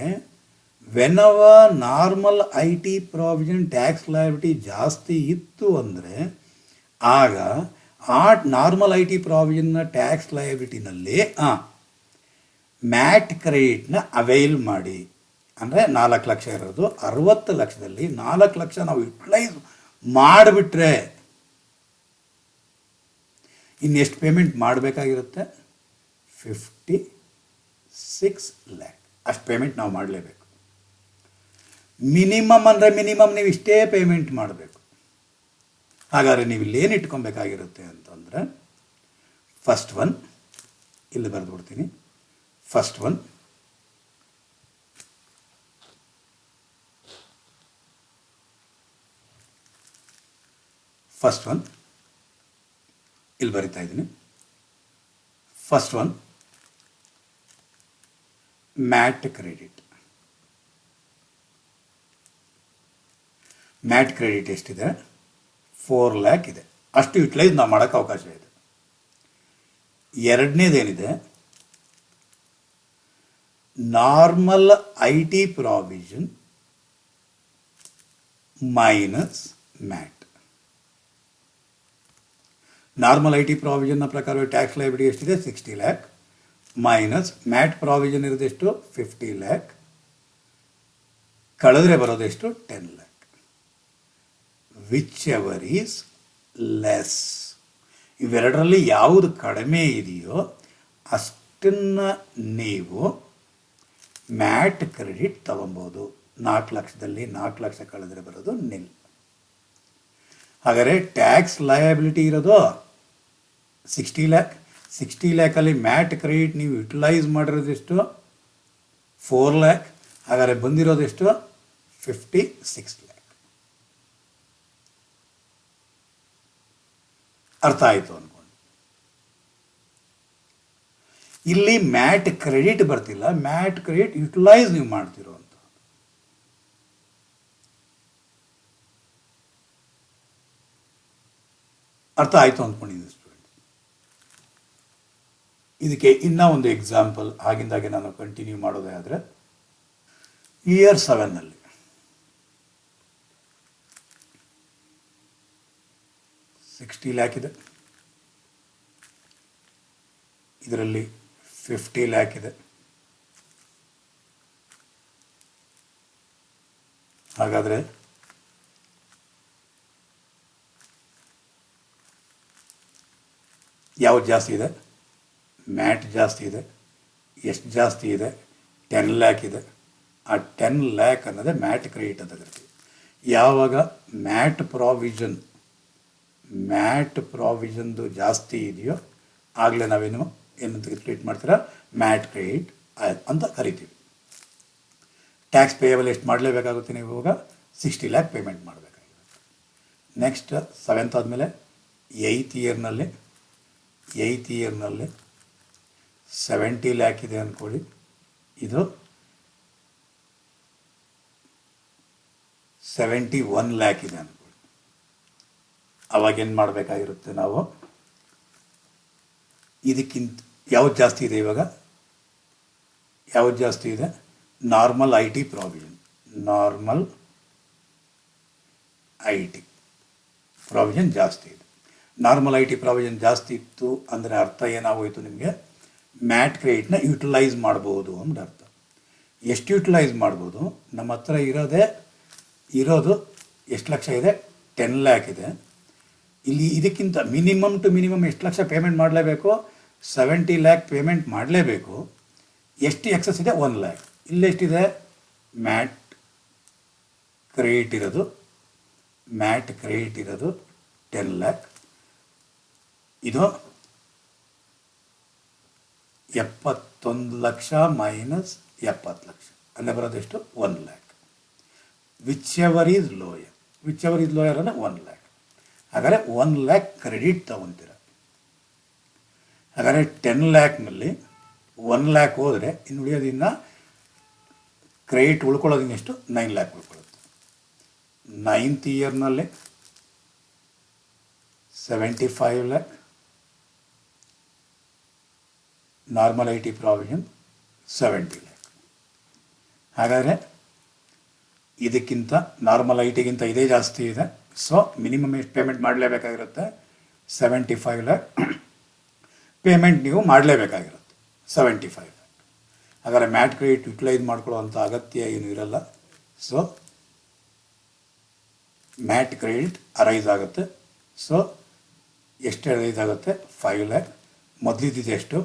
whenever normal I T provision tax liability ಜಾಸ್ತಿ ಇತ್ತು ಅಂದರೆ ಆಗ ಆ ನಾರ್ಮಲ್ ಐ ಟಿ ಪ್ರಾವಿಷನ್ನ ಟ್ಯಾಕ್ಸ್ ಲಯಬಿಲಿಟಿನಲ್ಲಿ ಮ್ಯಾಟ್ ಕ್ರೆಡಿಟ್ನ ಅವೈಲ್ ಮಾಡಿ. ಅಂದರೆ 4 ಲಕ್ಷ ಇರೋದು 60 ಲಕ್ಷದಲ್ಲಿ 4 ಲಕ್ಷ ನಾವು ಯುಟಿಲೈಸ್ ಮಾಡಿಬಿಟ್ರೆ ಇನ್ನೆಷ್ಟು ಪೇಮೆಂಟ್ ಮಾಡಬೇಕಾಗಿರುತ್ತೆ? 56 ಲ್ಯಾಕ್. ಅಷ್ಟು ಪೇಮೆಂಟ್ ನಾವು ಮಾಡಲೇಬೇಕು. ಮಿನಿಮಮ್ ಅಂದರೆ ಮಿನಿಮಮ್ ನೀವು ಇಷ್ಟೇ ಪೇಮೆಂಟ್ ಮಾಡಬೇಕು. ಹಾಗಾದರೆ ನೀವು ಇಲ್ಲೇನು ಇಟ್ಕೊಬೇಕಾಗಿರುತ್ತೆ ಅಂತಂದರೆ, ಫಸ್ಟ್ ಒನ್ ಇಲ್ಲಿ ಬರೆದು ಬಿಡ್ತೀನಿ. ಫಸ್ಟ್ ಒನ್ ಇಲ್ಲಿ ಬರಿತಾ ಇದ್ದೀನಿ. First one MAT credit. MAT credit ಎಷ್ಟಿದೆ? 4 ಲ್ಯಾಕ್ ಇದೆ. ಅಷ್ಟು ಯುಟಿಲೈಸ್ ನಾವು ಮಾಡೋಕ್ಕೆ ಅವಕಾಶ ಇದೆ. ಎರಡನೇದೇನಿದೆ? Normal I T provision minus MAT. Normal I T ಪ್ರಾವಿಷನ್ನ ಪ್ರಕಾರ ಟ್ಯಾಕ್ಸ್ ಲೈಬಿಲಿಟಿ ಎಷ್ಟಿದೆ 60 ಲ್ಯಾಕ್ ಮೈನಸ್ ಮ್ಯಾಟ್ ಪ್ರಾವಿಷನ್ ಇರೋದೆಷ್ಟು 50 ಲ್ಯಾಕ್ ಕಳೆದ್ರೆ ಬರೋದೆಷ್ಟು 10 lakh. Whichever is less. ಇವೆರಡರಲ್ಲಿ ಯಾವುದು ಕಡಿಮೆ ಇದೆಯೋ ಅಷ್ಟನ್ನು ನೀವು ಮ್ಯಾಟ್ ಕ್ರೆಡಿಟ್ ತಗೊಬೋದು. 4 ಲಕ್ಷದಲ್ಲಿ 4 ಲಕ್ಷ ಕಳೆದ್ರೆ ಬರೋದು ನಿಲ್. ಹಾಗಾದರೆ ಟ್ಯಾಕ್ಸ್ ಲಯಬಿಲಿಟಿ ಇರೋದು 60 ಲ್ಯಾಕ್. 60 ಲ್ಯಾಕಲ್ಲಿ ಮ್ಯಾಟ್ ಕ್ರೆಡಿಟ್ ನೀವು ಯುಟಿಲೈಸ್ ಮಾಡಿರೋದೆಷ್ಟು 4 ಲ್ಯಾಕ್. ಹಾಗಾದರೆ ಬಂದಿರೋದೆಷ್ಟು 56 ಲ್ಯಾಕ್. ಅರ್ಥ ಆಯಿತು ಅಂದ್ಕೊಂಡು. ಇಲ್ಲಿ ಮ್ಯಾಟ್ ಕ್ರೆಡಿಟ್ ಬರ್ತಿಲ್ಲ, ಮ್ಯಾಟ್ ಕ್ರೆಡಿಟ್ ಯುಟಿಲೈಸ್ ನೀವು ಮಾಡ್ತಿರೋ ಅಂತ. ಅರ್ಥ ಆಯಿತು ಅಂದ್ಕೊಂಡಿದ್ದೀನಿ ಸ್ಟೂಡೆಂಟ್. ಇದಕ್ಕೆ ಇನ್ನೂ ಒಂದು ಎಕ್ಸಾಂಪಲ್ ಆಗಿಂದಾಗೆ ನಾನು ಕಂಟಿನ್ಯೂ ಮಾಡೋದೇ ಆದರೆ, ಇಯರ್ 7ನಲ್ಲಿ $60 ಲ್ಯಾಕ್ ಇದೆ, ಇದರಲ್ಲಿ $50 ಲ್ಯಾಕ್ ಇದೆ. ಹಾಗಾದರೆ ಯಾವ್ದು ಜಾಸ್ತಿ ಇದೆ? ಮ್ಯಾಟ್ ಜಾಸ್ತಿ ಇದೆ. ಎಷ್ಟು ಜಾಸ್ತಿ ಇದೆ? 10 ಲ್ಯಾಕ್ ಇದೆ. ಆ 10 ಲ್ಯಾಕ್ ಅನ್ನೋದೇ ಮ್ಯಾಟ್ ಕ್ರೆಡಿಟ್ ಅಂತ ಕರಿತೀವಿ. ಯಾವಾಗ ಮ್ಯಾಟ್ ಪ್ರಾವಿಷನ್ದು ಜಾಸ್ತಿ ಇದೆಯೋ ಆಗಲೇ ನಾವೇನು ಏನಂತ ಟ್ರೀಟ್ ಮಾಡ್ತೀರಾ? ಮ್ಯಾಟ್ ಕ್ರೆಡಿಟ್ ಅಂತ ಕರಿತೀವಿ. ಟ್ಯಾಕ್ಸ್ ಪೇಯಬಲ್ ಎಷ್ಟು ಮಾಡಲೇಬೇಕಾಗುತ್ತೆ? ನೀವು ಇವಾಗ 60 ಲ್ಯಾಕ್ ಪೇಮೆಂಟ್ ಮಾಡಬೇಕಾಗಿರುತ್ತೆ. ನೆಕ್ಸ್ಟ್ 7th ಆದಮೇಲೆ 8th ಇಯರ್ನಲ್ಲಿ 70 ಲ್ಯಾಕ್ ಇದೆ ಅಂದ್ಕೊಳ್ಳಿ. ಇದು 71 ಲ್ಯಾಕ್ ಇದೆ ಅಂದ್ಕೊಳ್ಳಿ. ಅವಾಗೇನು ಮಾಡಬೇಕಾಗಿರುತ್ತೆ ನಾವು? ಇದಕ್ಕಿಂತ ಯಾವ್ದು ಜಾಸ್ತಿ ಇದೆ? ಇವಾಗ ಯಾವ್ದು ಜಾಸ್ತಿ ಇದೆ? Normal I T provision. Normal I T provision ಜಾಸ್ತಿ ಇದೆ. ನಾರ್ಮಲ್ ಐ ಟಿ ಪ್ರಾವಿಷನ್ ಜಾಸ್ತಿ ಇತ್ತು ಅಂದರೆ ಅರ್ಥ ಏನಾಗೋಯಿತು ನಿಮಗೆ? ಮ್ಯಾಟ್ ಕ್ರೆಡಿಟ್ನ ಯುಟಿಲೈಸ್ ಮಾಡ್ಬೋದು ಅಂದ್ರೆ ಅರ್ಥ. ಎಷ್ಟು ಯುಟಿಲೈಸ್ ಮಾಡ್ಬೋದು? ನಮ್ಮ ಹತ್ರ ಇರೋದು ಎಷ್ಟು ಲಕ್ಷ ಇದೆ? 10 ಲ್ಯಾಕ್ ಇದೆ. ಇಲ್ಲಿ ಇದಕ್ಕಿಂತ ಮಿನಿಮಮ್ ಟು ಮಿನಿಮಮ್ ಎಷ್ಟು ಲಕ್ಷ ಪೇಮೆಂಟ್ ಮಾಡಲೇಬೇಕು? 70 ಲ್ಯಾಕ್ ಪೇಮೆಂಟ್ ಮಾಡಲೇಬೇಕು. ಎಷ್ಟು ಎಕ್ಸಸ್ ಇದೆ? 1 ಲ್ಯಾಕ್. ಇಲ್ಲೆಷ್ಟಿದೆ? ಮ್ಯಾಟ್ ಕ್ರೆಡಿಟ್ ಇರೋದು 10 ಲ್ಯಾಕ್. ಇದು 71 ಲಕ್ಷ ಮೈನಸ್ 70 ಲಕ್ಷ ಅಲ್ಲೇ ಬರೋದೆಷ್ಟು? 1 lac. Whichever is lower ಅಂದರೆ 1 ಲ್ಯಾಕ್. ಹಾಗಾದರೆ 1 ಲ್ಯಾಕ್ ಕ್ರೆಡಿಟ್ ತಗೊತೀರ. ಹಾಗಾದರೆ 10 ಲ್ಯಾಕ್ನಲ್ಲಿ 1 ಲ್ಯಾಕ್ ಹೋದರೆ ಇನ್ನು ಉಳಿಯೋದಿನ್ನ ಕ್ರೆಡಿಟ್ ಉಳ್ಕೊಳ್ಳೋದಿನ್ನೆಷ್ಟು? 9 ಲ್ಯಾಕ್ ಉಳ್ಕೊಳ್ಳುತ್ತೆ. 9th ಇಯರ್ನಲ್ಲಿ 75 lakh. Normal I T provision 70 lakh. ಹಾಗಾದರೆ ಇದಕ್ಕಿಂತ ನಾರ್ಮಲ್ ಐ ಟಿಗಿಂತ ಇದೇ ಜಾಸ್ತಿ ಇದೆ. ಸೊ ಮಿನಿಮಮ್ ಎಷ್ಟು ಪೇಮೆಂಟ್ ಮಾಡಲೇಬೇಕಾಗಿರುತ್ತೆ? 75 ಲ್ಯಾಕ್ ಪೇಮೆಂಟ್ ನೀವು ಮಾಡಲೇಬೇಕಾಗಿರುತ್ತೆ. 75 ಲ್ಯಾಕ್. ಹಾಗಾದರೆ ಮ್ಯಾಟ್ ಕ್ರೆಡಿಟ್ ಯುಟಿಲೈಸ್ ಮಾಡ್ಕೊಳ್ಳೋವಂಥ ಅಗತ್ಯ ಏನು ಇರಲ್ಲ. ಸೊ ಮ್ಯಾಟ್ ಕ್ರೆಡಿಟ್ ಅರೈಸ್ ಆಗುತ್ತೆ. ಸೊ ಎಷ್ಟು ಅರೈಸ್ ಆಗುತ್ತೆ? 5 ಲ್ಯಾಕ್. ಮೊದಲಿದ್ದಿದ್ದು ಎಷ್ಟು?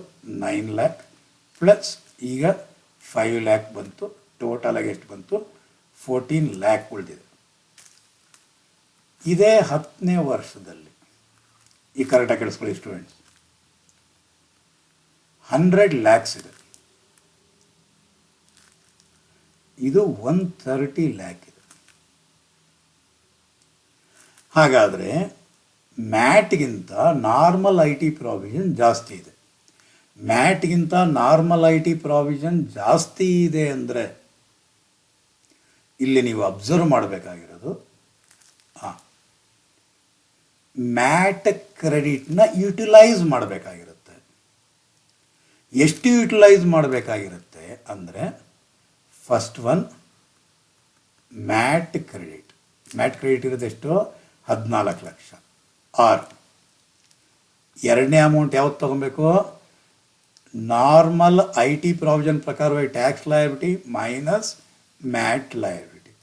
9 ಲ್ಯಾಕ್ ಪ್ಲಸ್ ಈಗ 5 ಲ್ಯಾಕ್ ಬಂತು. ಟೋಟಲಾಗಿ ಎಷ್ಟು ಬಂತು? 14 ಲ್ಯಾಕ್ ಉಳಿದಿದೆ. ಇದೇ 10ನೇ ವರ್ಷದಲ್ಲಿ ಈ ಕರೆಕ್ಟಾಗಿ ಕೇಳಿಸ್ಕೊಳ್ಳಿ ಸ್ಟೂಡೆಂಟ್ಸ್, 100 ಲ್ಯಾಕ್ಸ್ ಇದೆ. ಇದು 130 ಲ್ಯಾಕ್ ಇದೆ. ಹಾಗಾದರೆ ಮ್ಯಾಟ್ಗಿಂತ ನಾರ್ಮಲ್ ಐ ಟಿ ಪ್ರಾವಿಷನ್ ಜಾಸ್ತಿ ಇದೆ. ಮ್ಯಾಟ್ಗಿಂತ ನಾರ್ಮಲ್ ಐ ಟಿ ಪ್ರಾವಿಷನ್ ಜಾಸ್ತಿ ಇದೆ ಅಂದರೆ ಇಲ್ಲಿ ನೀವು ಅಬ್ಸರ್ವ್ ಮಾಡಬೇಕಾಗಿರೋದು ಮ್ಯಾಟ್ ಕ್ರೆಡಿಟ್ನ ಯುಟಿಲೈಸ್ ಮಾಡಬೇಕಾಗಿರುತ್ತೆ. ಎಷ್ಟು ಯುಟಿಲೈಸ್ ಮಾಡಬೇಕಾಗಿರುತ್ತೆ ಅಂದರೆ first one MAT credit MAT credit ಇರೋದೆಷ್ಟು 14 ಲಕ್ಷ. ಆರ್ ಎರಡನೇ ಅಮೌಂಟ್ ಯಾವತ್ತು ತೊಗೊಬೇಕು? ನಾರ್ಮಲ್ IT ಪ್ರಾವಿಷನ್ ಪ್ರಕಾರವಾಗಿ tax liability minus MAT liability.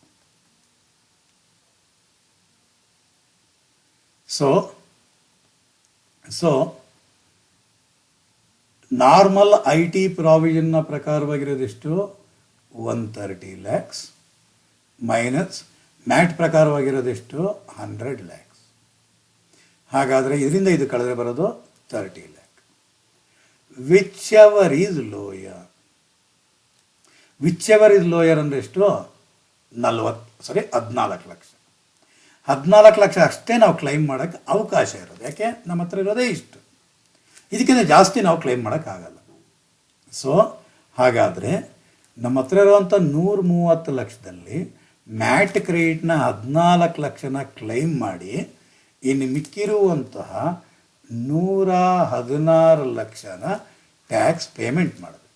So normal IT ಪ್ರಾವಿಷನ್ನ ಪ್ರಕಾರವಾಗಿರೋದೆಷ್ಟು? 130 ಲ್ಯಾಕ್ಸ್ ಮೈನಸ್ ಮ್ಯಾಟ್ ಪ್ರಕಾರವಾಗಿರೋದೆಷ್ಟು? 100 ಲ್ಯಾಕ್ಸ್. ಹಾಗಾದರೆ ಇದರಿಂದ ಇದು ಕಳೆದ್ರೆ ಬರೋದು 30 lakh. Whichever is lower. Whichever is lower ಅಂದರೆ ಎಷ್ಟು? 14 ಲಕ್ಷ. 14 ಲಕ್ಷ ಅಷ್ಟೇ ನಾವು ಕ್ಲೈಮ್ ಮಾಡೋಕ್ಕೆ ಅವಕಾಶ ಇರೋದು. ಯಾಕೆ? ನಮ್ಮ ಹತ್ರ ಇರೋದೇ ಇಷ್ಟು. ಇದಕ್ಕಿಂತ ಜಾಸ್ತಿ ನಾವು ಕ್ಲೈಮ್ ಮಾಡೋಕ್ಕಾಗಲ್ಲ. ಸೊ ಹಾಗಾದರೆ ನಮ್ಮ ಹತ್ರ ಇರುವಂಥ 130 ಲಕ್ಷದಲ್ಲಿ ಮ್ಯಾಟ್ ಕ್ರೆಡಿಟ್ನ 14 ಲಕ್ಷನ ಕ್ಲೈಮ್ ಮಾಡಿ ಇನ್ನು ಮಿಕ್ಕಿರುವಂತಹ 116 ಲಕ್ಷನ ಟ್ಯಾಕ್ಸ್ ಪೇಮೆಂಟ್ ಮಾಡಬೇಕು.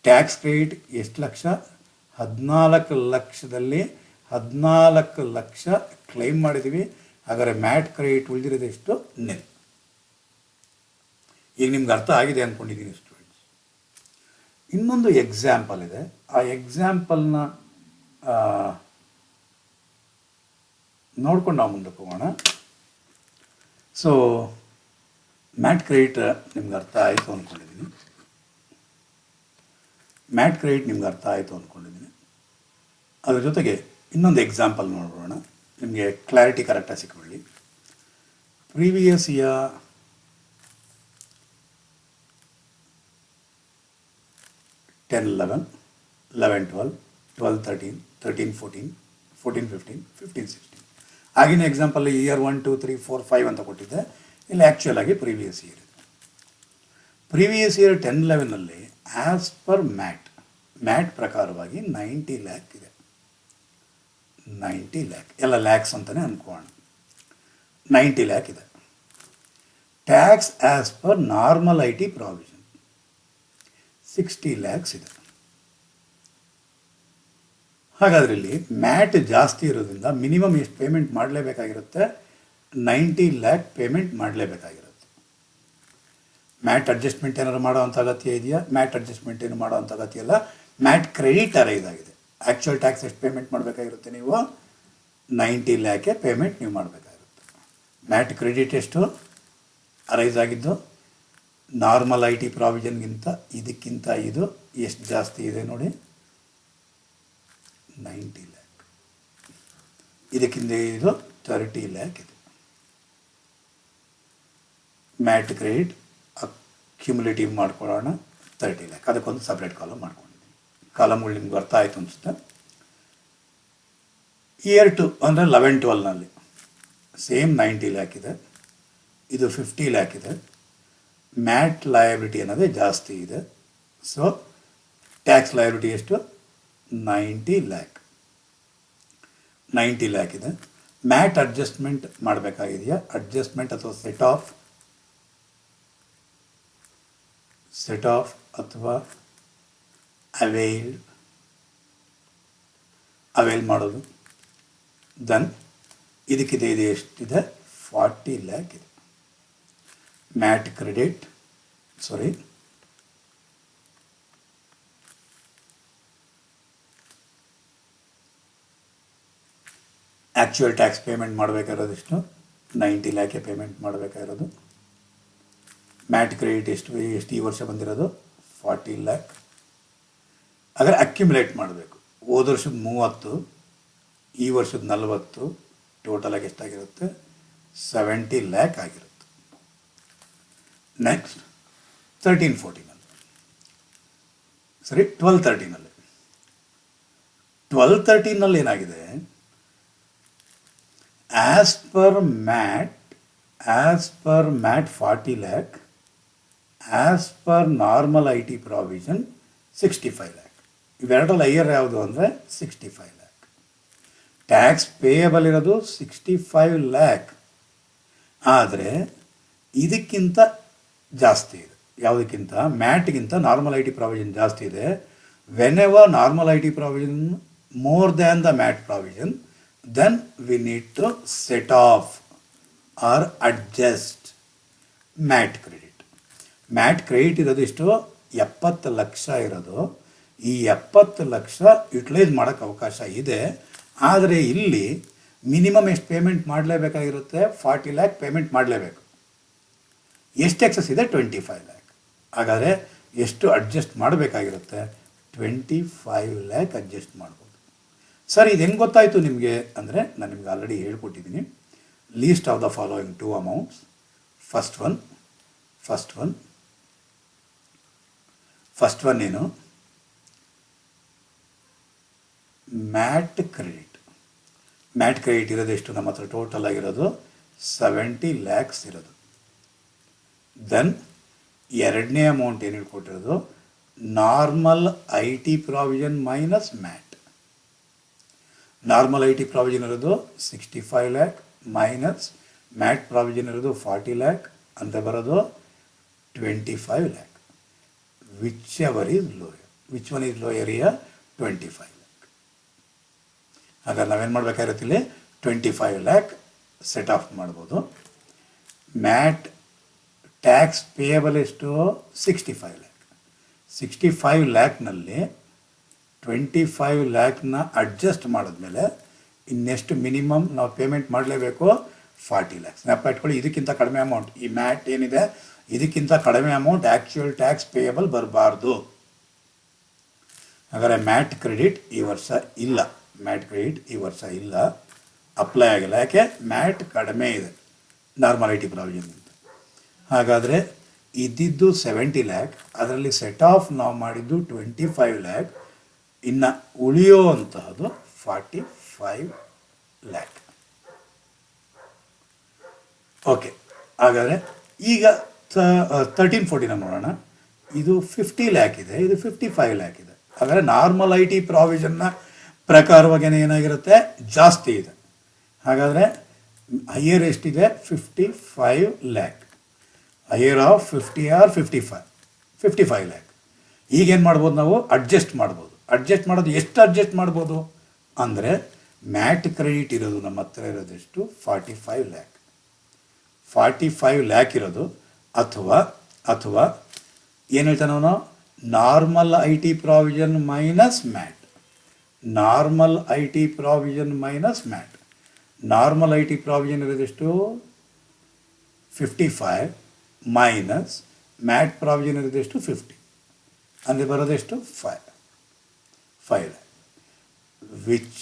ಟ್ಯಾಕ್ಸ್ ಕ್ರೆಡಿಟ್ ಎಷ್ಟು ಲಕ್ಷ? 14 ಲಕ್ಷದಲ್ಲಿ 14 ಲಕ್ಷ ಕ್ಲೈಮ್ ಮಾಡಿದ್ದೀವಿ. ಹಾಗಾದರೆ ಮ್ಯಾಟ್ ಕ್ರೆಡಿಟ್ ಉಳಿದಿರೋದೆಷ್ಟು? ನಿಲ್. ಈಗ ನಿಮ್ಗೆ ಅರ್ಥ ಆಗಿದೆ ಅಂದ್ಕೊಂಡಿದ್ದೀನಿ ಸ್ಟೂಡೆಂಟ್ಸ್. ಇನ್ನೊಂದು ಎಕ್ಸಾಂಪಲ್ ಇದೆ. ಆ ಎಕ್ಸಾಂಪಲ್ನ ನೋಡ್ಕೊಂಡು ನಾವು ಮುಂದಕ್ಕೆ ಹೋಗೋಣ. ಸೊ ಮ್ಯಾಟ್ ಕ್ರೆಡಿಟ್ ನಿಮ್ಗೆ ಅರ್ಥ ಆಯಿತು ಅಂದ್ಕೊಂಡಿದ್ದೀನಿ. ಅದ್ರ ಜೊತೆಗೆ ಇನ್ನೊಂದು ಎಕ್ಸಾಂಪಲ್ ನೋಡೋಣ, ನಿಮಗೆ ಕ್ಲಾರಿಟಿ ಕರೆಕ್ಟಾಗಿ ಸಿಕ್ಕೊಳ್ಳಿ. Previous year 10-11, 11-12, 12-13, 13-14, 14-15, 15-16. ಆಗಿನ ಎಕ್ಸಾಂಪಲ್ ಇಯರ್ 1, 2, 3, 4, 5 ಅಂತ ಕೊಟ್ಟಿದ್ದೆ. ಇಲ್ಲಿ ಆ್ಯಕ್ಚುಯಲ್ ಆಗಿ ಪ್ರೀವಿಯಸ್ ಇಯರ್ ಇದೆ. ಪ್ರೀವಿಯಸ್ ಇಯರ್ 10-11ನಲ್ಲಿ ಆ್ಯಸ್ ಪರ್ ಮ್ಯಾಟ್ ಪ್ರಕಾರವಾಗಿ 90 ಲ್ಯಾಕ್ ಇದೆ. 90 ಲ್ಯಾಕ್ ಎಲ್ಲ ಲ್ಯಾಕ್ಸ್ ಅಂತಲೇ ಅಂದ್ಕೋಣ. 90 ಲ್ಯಾಕ್ ಇದೆ. Tax as per normal IT provision 60 lakhs ಇದೆ. ಹಾಗಾದರೆ ಇಲ್ಲಿ ಮ್ಯಾಟ್ ಜಾಸ್ತಿ ಇರೋದ್ರಿಂದ ಮಿನಿಮಮ್ ಎಷ್ಟು ಪೇಮೆಂಟ್ ಮಾಡಲೇಬೇಕಾಗಿರುತ್ತೆ? 90 ಲ್ಯಾಕ್ ಪೇಮೆಂಟ್ ಮಾಡಲೇಬೇಕಾಗಿರುತ್ತೆ. ಮ್ಯಾಟ್ ಅಡ್ಜಸ್ಟ್ಮೆಂಟ್ ಏನಾದ್ರು ಮಾಡೋವಂಥ ಅಗತ್ಯ ಇದೆಯಾ? ಮ್ಯಾಟ್ ಅಡ್ಜಸ್ಟ್ಮೆಂಟ್ ಏನು ಮಾಡೋವಂಥ ಅಗತ್ಯ ಇಲ್ಲ. ಮ್ಯಾಟ್ ಕ್ರೆಡಿಟ್ ಅರೈಸ್ ಆಗಿದೆ. ಆ್ಯಕ್ಚುಯಲ್ ಟ್ಯಾಕ್ಸ್ ಎಷ್ಟು ಪೇಮೆಂಟ್ ಮಾಡಬೇಕಾಗಿರುತ್ತೆ? ನೀವು 90 ಲ್ಯಾಕೆ ಪೇಮೆಂಟ್ ನೀವು ಮಾಡಬೇಕಾಗಿರುತ್ತೆ. ಮ್ಯಾಟ್ ಕ್ರೆಡಿಟ್ ಎಷ್ಟು ಅರೈಸ್ ಆಗಿದ್ದು? ನಾರ್ಮಲ್ IT ಪ್ರಾವಿಷನ್ಗಿಂತ ಇದಕ್ಕಿಂತ ಇದು ಎಷ್ಟು ಜಾಸ್ತಿ ಇದೆ ನೋಡಿ, 90 ಲ್ಯಾಕ್. ಇದಕ್ಕಿಂತ ಇದು 30 ಲ್ಯಾಕ್ ಇದೆ. ಮ್ಯಾಟ್ ಕ್ರೆಡಿಟ್ ಅಕ್ಯುಮುಲೇಟಿವ್ ಮಾಡ್ಕೊಳ್ಳೋಣ 30 ಲ್ಯಾಕ್. ಅದಕ್ಕೊಂದು ಸಪ್ರೇಟ್ ಕಾಲಮ್ ಮಾಡ್ಕೊಂಡಿದ್ದೀನಿ. ಕಾಲಮ್ಗಳು ನಿಮ್ಗೆ ಅರ್ಥ ಆಯಿತು ಅನಿಸುತ್ತೆ. ಇಯರ್ 2 ಅಂದರೆ 11-12ನಲ್ಲಿ ಸೇಮ್ 90 ಲ್ಯಾಕ್ ಇದೆ. ಇದು 50 ಲ್ಯಾಕ್ ಇದೆ. ಮ್ಯಾಟ್ ಲಯಬಿಲಿಟಿ ಅನ್ನೋದೇ ಜಾಸ್ತಿ ಇದೆ. ಸೊ ಟ್ಯಾಕ್ಸ್ ಲಯಬಿಲಿಟಿ ಎಷ್ಟು? 90 ಲ್ಯಾಕ್. 90 ಲ್ಯಾಕ್ ಇದೆ. ಮ್ಯಾಟ್ ಅಡ್ಜಸ್ಟ್ಮೆಂಟ್ ಮಾಡಬೇಕಾಗಿದೆಯಾ? ಅಡ್ಜಸ್ಟ್ಮೆಂಟ್ ಅಥವಾ ಸೆಟ್ ಆಫ್ ಅಥವಾ ಅವೈಲ್ ಮಾಡೋದು. ದೆನ್ ಇದಕ್ಕಿದೆ ಎಷ್ಟಿದೆ? 40 ಲ್ಯಾಕ್ ಇದೆ. MAT credit actual tax payment ಮಾಡಬೇಕಾಗಿರೋದು ಎಷ್ಟು? 90 ಲ್ಯಾಕೆ ಪೇಮೆಂಟ್ ಮಾಡಬೇಕಾಗಿರೋದು. ಮ್ಯಾಟ್ ಕ್ರೆಡಿಟ್ ಎಷ್ಟು ಈ ವರ್ಷ ಬಂದಿರೋದು? 40 ಲ್ಯಾಕ್. ಆದರೆ ಅಕ್ಯುಮುಲೇಟ್ ಮಾಡಬೇಕು. ಹೋದ ವರ್ಷದ 30, ಈ ವರ್ಷದ 40, ಟೋಟಲಾಗಿ ಎಷ್ಟಾಗಿರುತ್ತೆ? 70 ಲ್ಯಾಕ್ ಆಗಿರುತ್ತೆ. ನೆಕ್ಸ್ಟ್ 13-14ನಲ್ಲಿ 12-13ನಲ್ಲಿ 12-13ನಲ್ಲಿ ಏನಾಗಿದೆ? As per MAT 40 lakh, as per normal IT provision 65 lakh. ಇವೆರಡರಲ್ಲಿ ಹೈಯರ್ ಯಾವುದು ಅಂದರೆ 65 ಲ್ಯಾಕ್. ಟ್ಯಾಕ್ಸ್ ಪೇಯಬಲ್ ಇರೋದು 65 ಲ್ಯಾಕ್. ಆದರೆ ಇದಕ್ಕಿಂತ ಜಾಸ್ತಿ ಇದೆ. ಯಾವುದಕ್ಕಿಂತ? ಮ್ಯಾಟ್ಗಿಂತ ನಾರ್ಮಲ್ IT ಪ್ರಾವಿಷನ್ ಜಾಸ್ತಿ ಇದೆ. When ever normal IT provision more than the mat provision, then we need to set off or adjust mat credit. MAT credit ಇರೋದು ಇಷ್ಟು 70 ಲಕ್ಷ ಇರೋದು. ಈ 70 ಲಕ್ಷ ಯುಟಿಲೈಸ್ ಮಾಡೋಕ್ಕೆ ಅವಕಾಶ ಇದೆ. ಆದರೆ ಇಲ್ಲಿ ಮಿನಿಮಮ್ ಎಷ್ಟು ಪೇಮೆಂಟ್ ಮಾಡಲೇಬೇಕಾಗಿರುತ್ತೆ? 40 ಲ್ಯಾಕ್ ಪೇಮೆಂಟ್ ಮಾಡಲೇಬೇಕು. ಎಷ್ಟು ಎಕ್ಸಸ್ ಇದೆ? 25 ಲ್ಯಾಕ್. ಹಾಗಾದರೆ ಎಷ್ಟು ಅಡ್ಜಸ್ಟ್ ಮಾಡಬೇಕಾಗಿರುತ್ತೆ? 25 ಲ್ಯಾಕ್ ಅಡ್ಜಸ್ಟ್ ಮಾಡ್ಬೋದು. ಸರ್ ಇದು ಹೆಂಗೆ ಗೊತ್ತಾಯಿತು ನಿಮಗೆ ಅಂದರೆ, ನಾನು ನಿಮ್ಗೆ ಆಲ್ರೆಡಿ ಹೇಳ್ಕೊಟ್ಟಿದ್ದೀನಿ. Least of the following 2 amounts. First one ಏನು? MAT credit. ಮ್ಯಾಟ್ ಕ್ರೆಡಿಟ್ ಇರೋದು ಎಷ್ಟು? ನಮ್ಮ ಹತ್ರ ಟೋಟಲ್ ಆಗಿರೋದು 70 ಲ್ಯಾಕ್ಸ್ ಇರೋದು. ದೆನ್ ಎರಡನೇ ಅಮೌಂಟ್ ಏನು ಹೇಳ್ಕೊಟ್ಟಿರೋದು? Normal I T provision minus MAT. Normal I T provision ಇರೋದು 65 ಲ್ಯಾಕ್ ಮೈನಸ್ ಮ್ಯಾಟ್ ಪ್ರಾವಿಷನ್ ಇರೋದು 40 ಲ್ಯಾಕ್ ಅಂತ ಬರೋದು 25 lac. Which one is lower? 25 lac. ಹಾಗಾದ್ರೆ ನಾವೇನು ಮಾಡಬೇಕಾಗಿರುತ್ತೆ? ಇಲ್ಲಿ 25 ಲ್ಯಾಕ್ ಸೆಟ್ ಆಫ್ ಮಾಡ್ಬೋದು. ಮ್ಯಾಟ್ ಟ್ಯಾಕ್ಸ್ ಪೇಯಬಲ್ ಎಷ್ಟು? 65 ಲ್ಯಾಕ್. 65 ಲ್ಯಾಕ್ನಲ್ಲಿ 25 ಲ್ಯಾಕ್ನ ಅಡ್ಜಸ್ಟ್ ಮಾಡಿದ್ಮೇಲೆ ಇನ್ನೆಷ್ಟು ಮಿನಿಮಮ್ ನಾವು ಪೇಮೆಂಟ್ ಮಾಡಲೇಬೇಕು? 40 ಲ್ಯಾಕ್ಸ್. ನೆನಪು ಇಟ್ಕೊಳ್ಳಿ, ಇದಕ್ಕಿಂತ ಕಡಿಮೆ ಅಮೌಂಟ್, ಈ ಮ್ಯಾಟ್ ಏನಿದೆ ಇದಕ್ಕಿಂತ ಕಡಿಮೆ ಅಮೌಂಟ್ ಆ್ಯಕ್ಚುಯಲ್ ಟ್ಯಾಕ್ಸ್ ಪೇಯಬಲ್ ಬರಬಾರ್ದು. ಹಾಗಾದರೆ ಮ್ಯಾಟ್ ಕ್ರೆಡಿಟ್ ಈ ವರ್ಷ ಇಲ್ಲ. ಅಪ್ಲೈ ಆಗಿಲ್ಲ. ಯಾಕೆ? ಮ್ಯಾಟ್ ಕಡಿಮೆ ಇದೆ ನಾರ್ಮಲ್ ಟಿ ಪ್ರಾವಿಷನ್. ಹಾಗಾದರೆ ಇದ್ದಿದ್ದು 70 ಲ್ಯಾಕ್, ಅದರಲ್ಲಿ ಸೆಟ್ ಆಫ್ ನಾವು ಮಾಡಿದ್ದು 25 ಲ್ಯಾಕ್, ಇನ್ನು ಉಳಿಯೋ ಅಂತಹದ್ದು 45 ಲ್ಯಾಕ್. ಓಕೆ, ಹಾಗಾದರೆ ಈಗ 13-14 ನೋಡೋಣ. ಇದು 50 ಲ್ಯಾಕ್ ಇದೆ, ಇದು 55 ಲ್ಯಾಕ್ ಇದೆ. ಹಾಗಾದರೆ ನಾರ್ಮಲ್ ಐ ಟಿ ಪ್ರಾವಿಷನ್ನ ಪ್ರಕಾರವಾಗಿ ಏನಾಗಿರುತ್ತೆ? ಜಾಸ್ತಿ ಇದೆ. ಹಾಗಾದರೆ ಹೈಯರ್ ಎಷ್ಟಿದೆ? 55 lakh. Higher of 50 or 55 lakh. ಈಗೇನು ಮಾಡ್ಬೋದು? ನಾವು ಅಡ್ಜಸ್ಟ್ ಮಾಡ್ಬೋದು. ಅಡ್ಜಸ್ಟ್ ಮಾಡೋದು ಎಷ್ಟು ಅಡ್ಜಸ್ಟ್ ಮಾಡ್ಬೋದು ಅಂದರೆ, ಮ್ಯಾಟ್ ಕ್ರೆಡಿಟ್ ಇರೋದು ನಮ್ಮ ಹತ್ರ ಇರೋದೆಷ್ಟು? 45 ಲ್ಯಾಕ್. 45 ಲ್ಯಾಕ್ ಇರೋದು, ಅಥವಾ ಏನು ಹೇಳ್ತಾನೆ ಅವನು? Normal I T provision minus MAT. Normal I T provision minus MAT. Normal I T provision ಇರೋದೆಷ್ಟು? 55 ಮೈನಸ್ ಮ್ಯಾಟ್ ಪ್ರಾವಿಷನ್ ಇರೋದೆಷ್ಟು? 50. ಅಂದರೆ ಬರೋದೆಷ್ಟು? 5 lakh. Which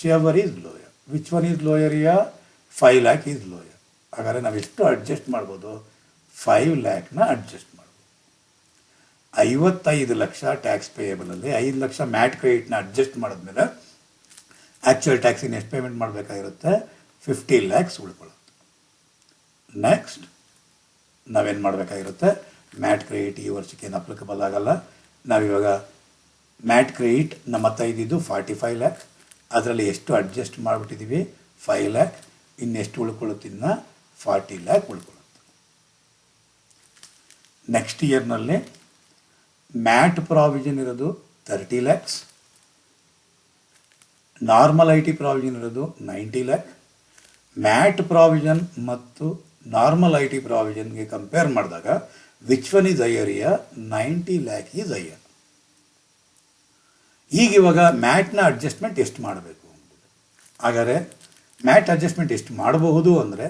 one is lower? 5 lakh is lower. ಹಾಗಾದರೆ ನಾವೆಷ್ಟು ಅಡ್ಜಸ್ಟ್ ಮಾಡ್ಬೋದು? 5 ಲ್ಯಾಕ್ನ ಅಡ್ಜಸ್ಟ್ ಮಾಡ್ಬೋದು. 55 ಲಕ್ಷ ಟ್ಯಾಕ್ಸ್ ಪೇಯಬಲಲ್ಲಿ 5 ಲಕ್ಷ ಮ್ಯಾಟ್ ಕ್ರೆಡಿಟ್ನ ಅಡ್ಜಸ್ಟ್ ಮಾಡಿದ್ಮೇಲೆ ಆ್ಯಕ್ಚುಯಲ್ ಟ್ಯಾಕ್ಸಿನ ಎಷ್ಟು ಪೇಮೆಂಟ್ ಮಾಡಬೇಕಾಗಿರುತ್ತೆ? 50 ಲ್ಯಾಕ್ಸ್ ಉಳ್ಕೊಳ್ಳುತ್ತೆ. ನೆಕ್ಸ್ಟ್ ನಾವೇನು ಮಾಡಬೇಕಾಗಿರುತ್ತೆ? ಮ್ಯಾಟ್ ಕ್ರೆಡಿಟ್ ಈ ವರ್ಷಕ್ಕೆ ಏನು ಅಪ್ಲಿಕಬಲ್ ಆಗಲ್ಲ. ನಾವಿವಾಗ ಮ್ಯಾಟ್ ಕ್ರೆಡಿಟ್ ನಮ್ಮ ಹತ್ರ ಇದ್ದಿದ್ದು 45 ಲ್ಯಾಕ್, ಅದರಲ್ಲಿ ಎಷ್ಟು ಅಡ್ಜಸ್ಟ್ ಮಾಡಿಬಿಟ್ಟಿದ್ದೀವಿ? 5 ಲ್ಯಾಕ್. ಇನ್ನೆಷ್ಟು ಉಳ್ಕೊಳ್ಳುತ್ತೆ? ಇನ್ನು 40 ಲ್ಯಾಕ್ ಉಳ್ಕೊಳ್ಳುತ್ತೆ. ನೆಕ್ಸ್ಟ್ ಇಯರ್ನಲ್ಲಿ ಮ್ಯಾಟ್ ಪ್ರಾವಿಷನ್ ಇರೋದು 30 lakhs, normal I T provision ಇರೋದು 90 ಲ್ಯಾಕ್. ಮ್ಯಾಟ್ ಪ್ರಾವಿಷನ್ ಮತ್ತು ನಾರ್ಮಲ್ ಐ ಟಿ ಪ್ರಾವಿಷನ್ಗೆ ಕಂಪೇರ್ ಮಾಡಿದಾಗ which one is higher? 90 lac is higher. ಈಗ ಇವಾಗ ಮ್ಯಾಟ್ನ ಅಡ್ಜಸ್ಟ್ಮೆಂಟ್ ಎಷ್ಟು ಮಾಡಬೇಕು? ಹಾಗಾದರೆ ಮ್ಯಾಟ್ ಅಡ್ಜಸ್ಟ್ಮೆಂಟ್ ಎಷ್ಟು ಮಾಡಬಹುದು ಅಂದರೆ,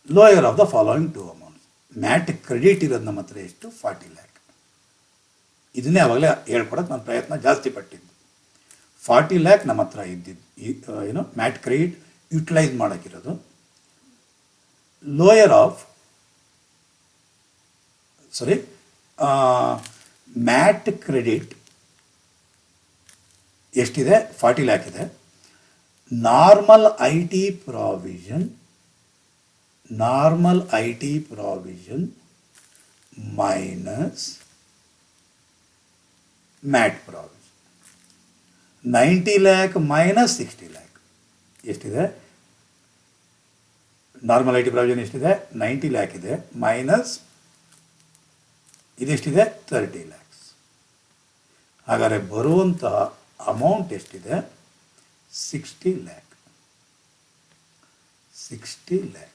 lower of the following 2 amounts. Mat credit ಇರೋದು ನಮ್ಮ ಹತ್ರ ಎಷ್ಟು? 40 ಲ್ಯಾಕ್. ಇದನ್ನೇ ಅವಾಗಲೇ ಹೇಳ್ಕೊಡೋಕೆ ನಾನು ಪ್ರಯತ್ನ ಜಾಸ್ತಿ ಪಟ್ಟಿದ್ದು. 40 ಲ್ಯಾಕ್ ನಮ್ಮ ಹತ್ರ ಇದ್ದಿದ್ದು ಮ್ಯಾಟ್ ಕ್ರೆಡಿಟ್ ಯುಟಿಲೈಸ್ ಮಾಡೋಕ್ಕಿರೋದು. ಮ್ಯಾಟ್ ಕ್ರೆಡಿಟ್ ಎಷ್ಟಿದೆ? 40 ಲ್ಯಾಕ್ ಇದೆ. Normal I T provision minus MAT provision 90 lakh minus 60 lakh ಎಷ್ಟಿದೆ? ನಾರ್ಮಲ್ ಐ ಟಿ ಪ್ರಾವಿಷನ್ ಎಷ್ಟಿದೆ? 90 ಲ್ಯಾಕ್ ಇದೆ, ಮೈನಸ್ ಇದೆಷ್ಟಿದೆ? 30 ಲ್ಯಾಕ್ಸ್. ಹಾಗಾದರೆ ಬರುವಂತಹ ಅಮೌಂಟ್ ಎಷ್ಟಿದೆ? 60 lakh. 60 lakh.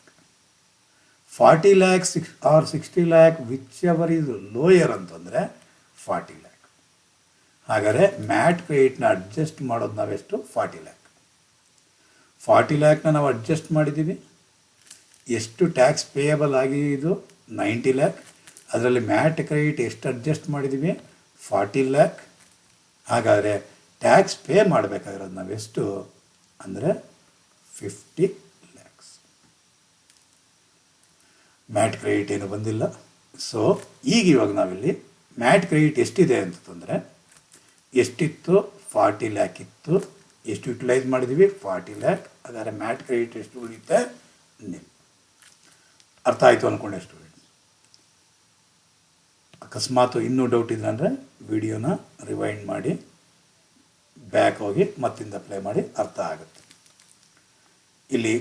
40 lakh or 60 lakh, whichever is lower ಅಂತಂದರೆ 40 lakh. ಹಾಗಾದರೆ ಮ್ಯಾಟ್ ಕ್ರೆಡಿಟ್ನ ಅಡ್ಜಸ್ಟ್ ಮಾಡೋದು ನಾವೆಷ್ಟು? 40 lakh. 40 lakh ನಾವು ಅಡ್ಜಸ್ಟ್ ಮಾಡಿದ್ದೀವಿ. ಎಷ್ಟು ಟ್ಯಾಕ್ಸ್ ಪೇಯಬಲ್ ಆಗಿದ್ದು? 90 lakh. ಅದರಲ್ಲಿ ಮ್ಯಾಟ್ ಕ್ರೆಡಿಟ್ ಎಷ್ಟು ಅಡ್ಜಸ್ಟ್ ಮಾಡಿದ್ದೀವಿ? 40 lakh. ಹಾಗಾದರೆ ಟ್ಯಾಕ್ಸ್ ಪೇ ಮಾಡಬೇಕಾಗಿರೋದು ನಾವೆಷ್ಟು ಅಂದರೆ 50 lakhs. ಮ್ಯಾಟ್ ಕ್ರೆಡಿಟ್ ಏನು ಬಂದಿಲ್ಲ. ಸೊ ಇವಾಗ ನಾವಿಲ್ಲಿ ಮ್ಯಾಟ್ ಕ್ರೆಡಿಟ್ ಎಷ್ಟಿದೆ ಅಂತಂದರೆ, ಎಷ್ಟಿತ್ತು? 40 lakh ಇತ್ತು. ಎಷ್ಟು ಯುಟಿಲೈಸ್ ಮಾಡಿದ್ದೀವಿ? 40 lakh. ಹಾಗಾದರೆ ಮ್ಯಾಟ್ ಕ್ರೆಡಿಟ್ ಎಷ್ಟು ಉಳಿಯುತ್ತೆ? ನಿಲ್. ಅರ್ಥ ಆಯಿತು ಅಂದ್ಕೊಂಡೆ ಸ್ಟೂಡೆಂಟ್ಸ್. ಅಕಸ್ಮಾತ್ ಇನ್ನೂ ಡೌಟ್ ಇದ್ರೆ ಅಂದರೆ ವಿಡಿಯೋನ ರಿವೈಂಡ್ ಮಾಡಿ ಬ್ಯಾಕ್ ಹೋಗಿ ಮತ್ತಿಂದ ಪ್ಲೇ ಮಾಡಿ, ಅರ್ಥ ಆಗುತ್ತೆ. ಇಲ್ಲಿ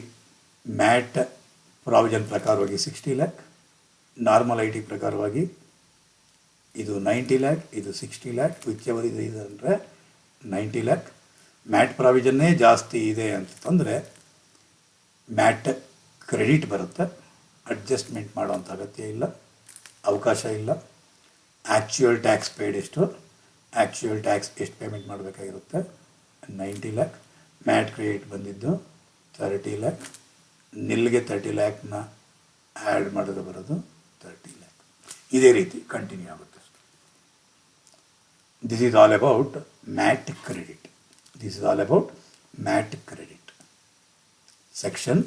ಮ್ಯಾಟ್ ಪ್ರಾವಿಷನ್ ಪ್ರಕಾರವಾಗಿ 60 lakh, ನಾರ್ಮಲ್ ಐ ಟಿ ಪ್ರಕಾರವಾಗಿ ಇದು 90 lakh, ಇದು 60 lakh, ವಿಚ್ ಎವರ್ ಇದೆ ಅಂದರೆ 90 lakh. ಮ್ಯಾಟ್ ಪ್ರಾವಿಷನ್ನೇ ಜಾಸ್ತಿ ಇದೆ ಅಂತಂದರೆ ಮ್ಯಾಟ್ ಕ್ರೆಡಿಟ್ ಬರುತ್ತೆ. ಅಡ್ಜಸ್ಟ್ಮೆಂಟ್ ಮಾಡೋವಂಥ ಅಗತ್ಯ ಇಲ್ಲ, ಅವಕಾಶ ಇಲ್ಲ. ಆ್ಯಕ್ಚುಯಲ್ ಟ್ಯಾಕ್ಸ್ ಪೇಯ್ಡ್ ಎಷ್ಟು? ಆ್ಯಕ್ಚುಯಲ್ ಟ್ಯಾಕ್ಸ್ ಎಷ್ಟು ಪೇಮೆಂಟ್ ಮಾಡಬೇಕಾಗಿರುತ್ತೆ? 90 lakh. ಮ್ಯಾಟ್ ಕ್ರೆಡಿಟ್ ಬಂದಿದ್ದು 30 lakh. ನಿಲ್ಗೆ 30 lakhನ ಆ್ಯಡ್ ಮಾಡಿದ್ರೆ ಬರೋದು 30 lakh. ಇದೇ ರೀತಿ ಕಂಟಿನ್ಯೂ ಆಗುತ್ತೆ. This is all about mat credit. This is all about mat credit. Section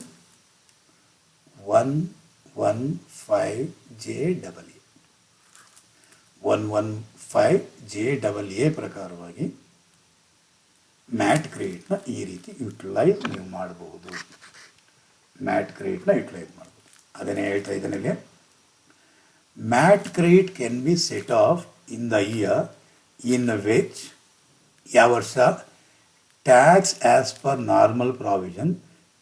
115JAA. 115JAA ಪ್ರಕಾರವಾಗಿ ಮ್ಯಾಟ್ ಕ್ರೆಡಿಟ್ನ ಈ ರೀತಿ ಯುಟಿಲೈಸ್ ನೀವು ಮಾಡಬಹುದು. ಮ್ಯಾಟ್ ಕ್ರೆಡಿಟ್ನ ಯುಟಿಲೈಸ್ ಮಾಡ್ಬೋದು. ಅದನ್ನೇ ಹೇಳ್ತಾ ಇದ್ದೇನೆ ಇಲ್ಲಿ. Mat credit can B set of in the year in which ಯಾವ ವರ್ಷ tax as per normal provision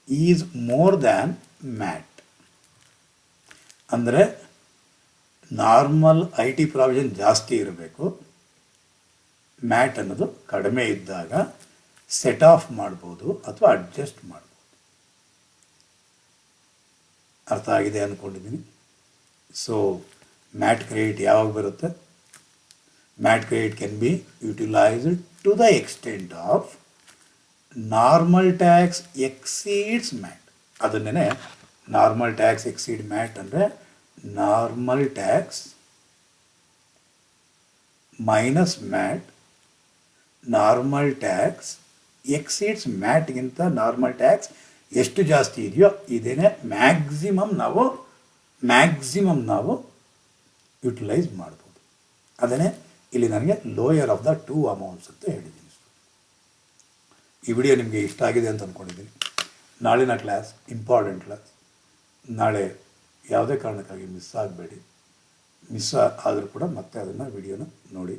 is more than mat. ಅಂದರೆ ನಾರ್ಮಲ್ ಐ ಟಿ ಪ್ರಾವಿಷನ್ ಜಾಸ್ತಿ ಇರಬೇಕು, ಮ್ಯಾಟ್ ಅನ್ನೋದು ಕಡಿಮೆ ಇದ್ದಾಗ ಸೆಟ್ ಆಫ್ ಮಾಡ್ಬೋದು ಅಥವಾ ಅಡ್ಜಸ್ಟ್ ಮಾಡ್ಬೋದು. ಅರ್ಥ ಆಗಿದೆ ಅಂದ್ಕೊಂಡಿದ್ದೀನಿ. ಸೊ ಮ್ಯಾಟ್ ಕ್ರೆಡಿಟ್ ಯಾವಾಗ ಬರುತ್ತೆ? MAT credit can be utilised to the extent of normal tax exceeds MAT. ಅದನ್ನೇ ನಾರ್ಮಲ್ ಟ್ಯಾಕ್ಸ್ ಎಕ್ಸೀಡ್ ಮ್ಯಾಟ್ ಅಂದರೆ normal tax minus MAT, normal tax exceeds ಮ್ಯಾಟ್ಗಿಂತ ನಾರ್ಮಲ್ ಟ್ಯಾಕ್ಸ್ ಎಷ್ಟು ಜಾಸ್ತಿ ಇದೆಯೋ ಇದೇನೆ ಮ್ಯಾಕ್ಸಿಮಮ್ ನಾವು ಯುಟಿಲೈಸ್ ಮಾಡ್ಬೋದು. ಅದನ್ನೇ ಇಲ್ಲಿ ನನಗೆ lower of the two amounts ಅಂತ ಹೇಳಿದ್ದೀನಿ. ಈ ವಿಡಿಯೋ ನಿಮಗೆ ಇಷ್ಟ ಆಗಿದೆ ಅಂತ ಅಂದ್ಕೊಂಡಿದ್ದೀನಿ. ನಾಳಿನ ಕ್ಲಾಸ್ ಇಂಪಾರ್ಟೆಂಟ್ ಕ್ಲಾಸ್. ನಾಳೆ ಯಾವುದೇ ಕಾರಣಕ್ಕಾಗಿ ಮಿಸ್ ಆಗಬೇಡಿ. ಮಿಸ್ ಆದರೂ ಕೂಡ ಮತ್ತೆ ಅದನ್ನು ವಿಡಿಯೋನ ನೋಡಿ.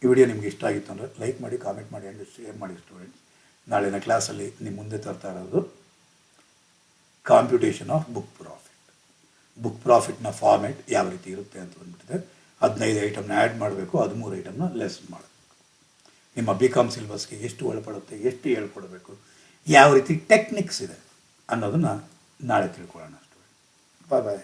ಈ ವಿಡಿಯೋ ನಿಮಗೆ ಇಷ್ಟ ಆಗಿತ್ತು ಅಂದರೆ ಲೈಕ್ ಮಾಡಿ, ಕಾಮೆಂಟ್ ಮಾಡಿ ಆ್ಯಂಡ್ ಶೇರ್ ಮಾಡಿ ಸ್ಟೂಡೆಂಟ್ಸ್. ನಾಳಿನ ಕ್ಲಾಸಲ್ಲಿ ನಿಮ್ಮ ಮುಂದೆ ತರ್ತಾ ಇರೋದು computation of book profit. Book ಪ್ರಾಫಿಟ್ನ ಫಾರ್ಮೆಟ್ ಯಾವ ರೀತಿ ಇರುತ್ತೆ ಅಂತ ಬಂದ್ಬಿಟ್ಟಿದೆ. 15 ಐಟಮ್ನ ಆ್ಯಡ್ ಮಾಡಬೇಕು, 13 ಐಟಮ್ನ ಲೆಸ್ ಮಾಡಬೇಕು. ನಿಮ್ಮ BCom ಸಿಲೆಬಸ್ಗೆ ಎಷ್ಟು ಒಳಪಡುತ್ತೆ, ಎಷ್ಟು ಹೇಳ್ಕೊಡ್ಬೇಕು, ಯಾವ ರೀತಿ ಟೆಕ್ನಿಕ್ಸ್ ಇದೆ ಅನ್ನೋದನ್ನು ನಾಳೆ ತಿಳ್ಕೊಳ್ಳೋಣ ಸ್ಟೂಡೆಂಟ್. ಬಾಯ್ ಬಾಯ್.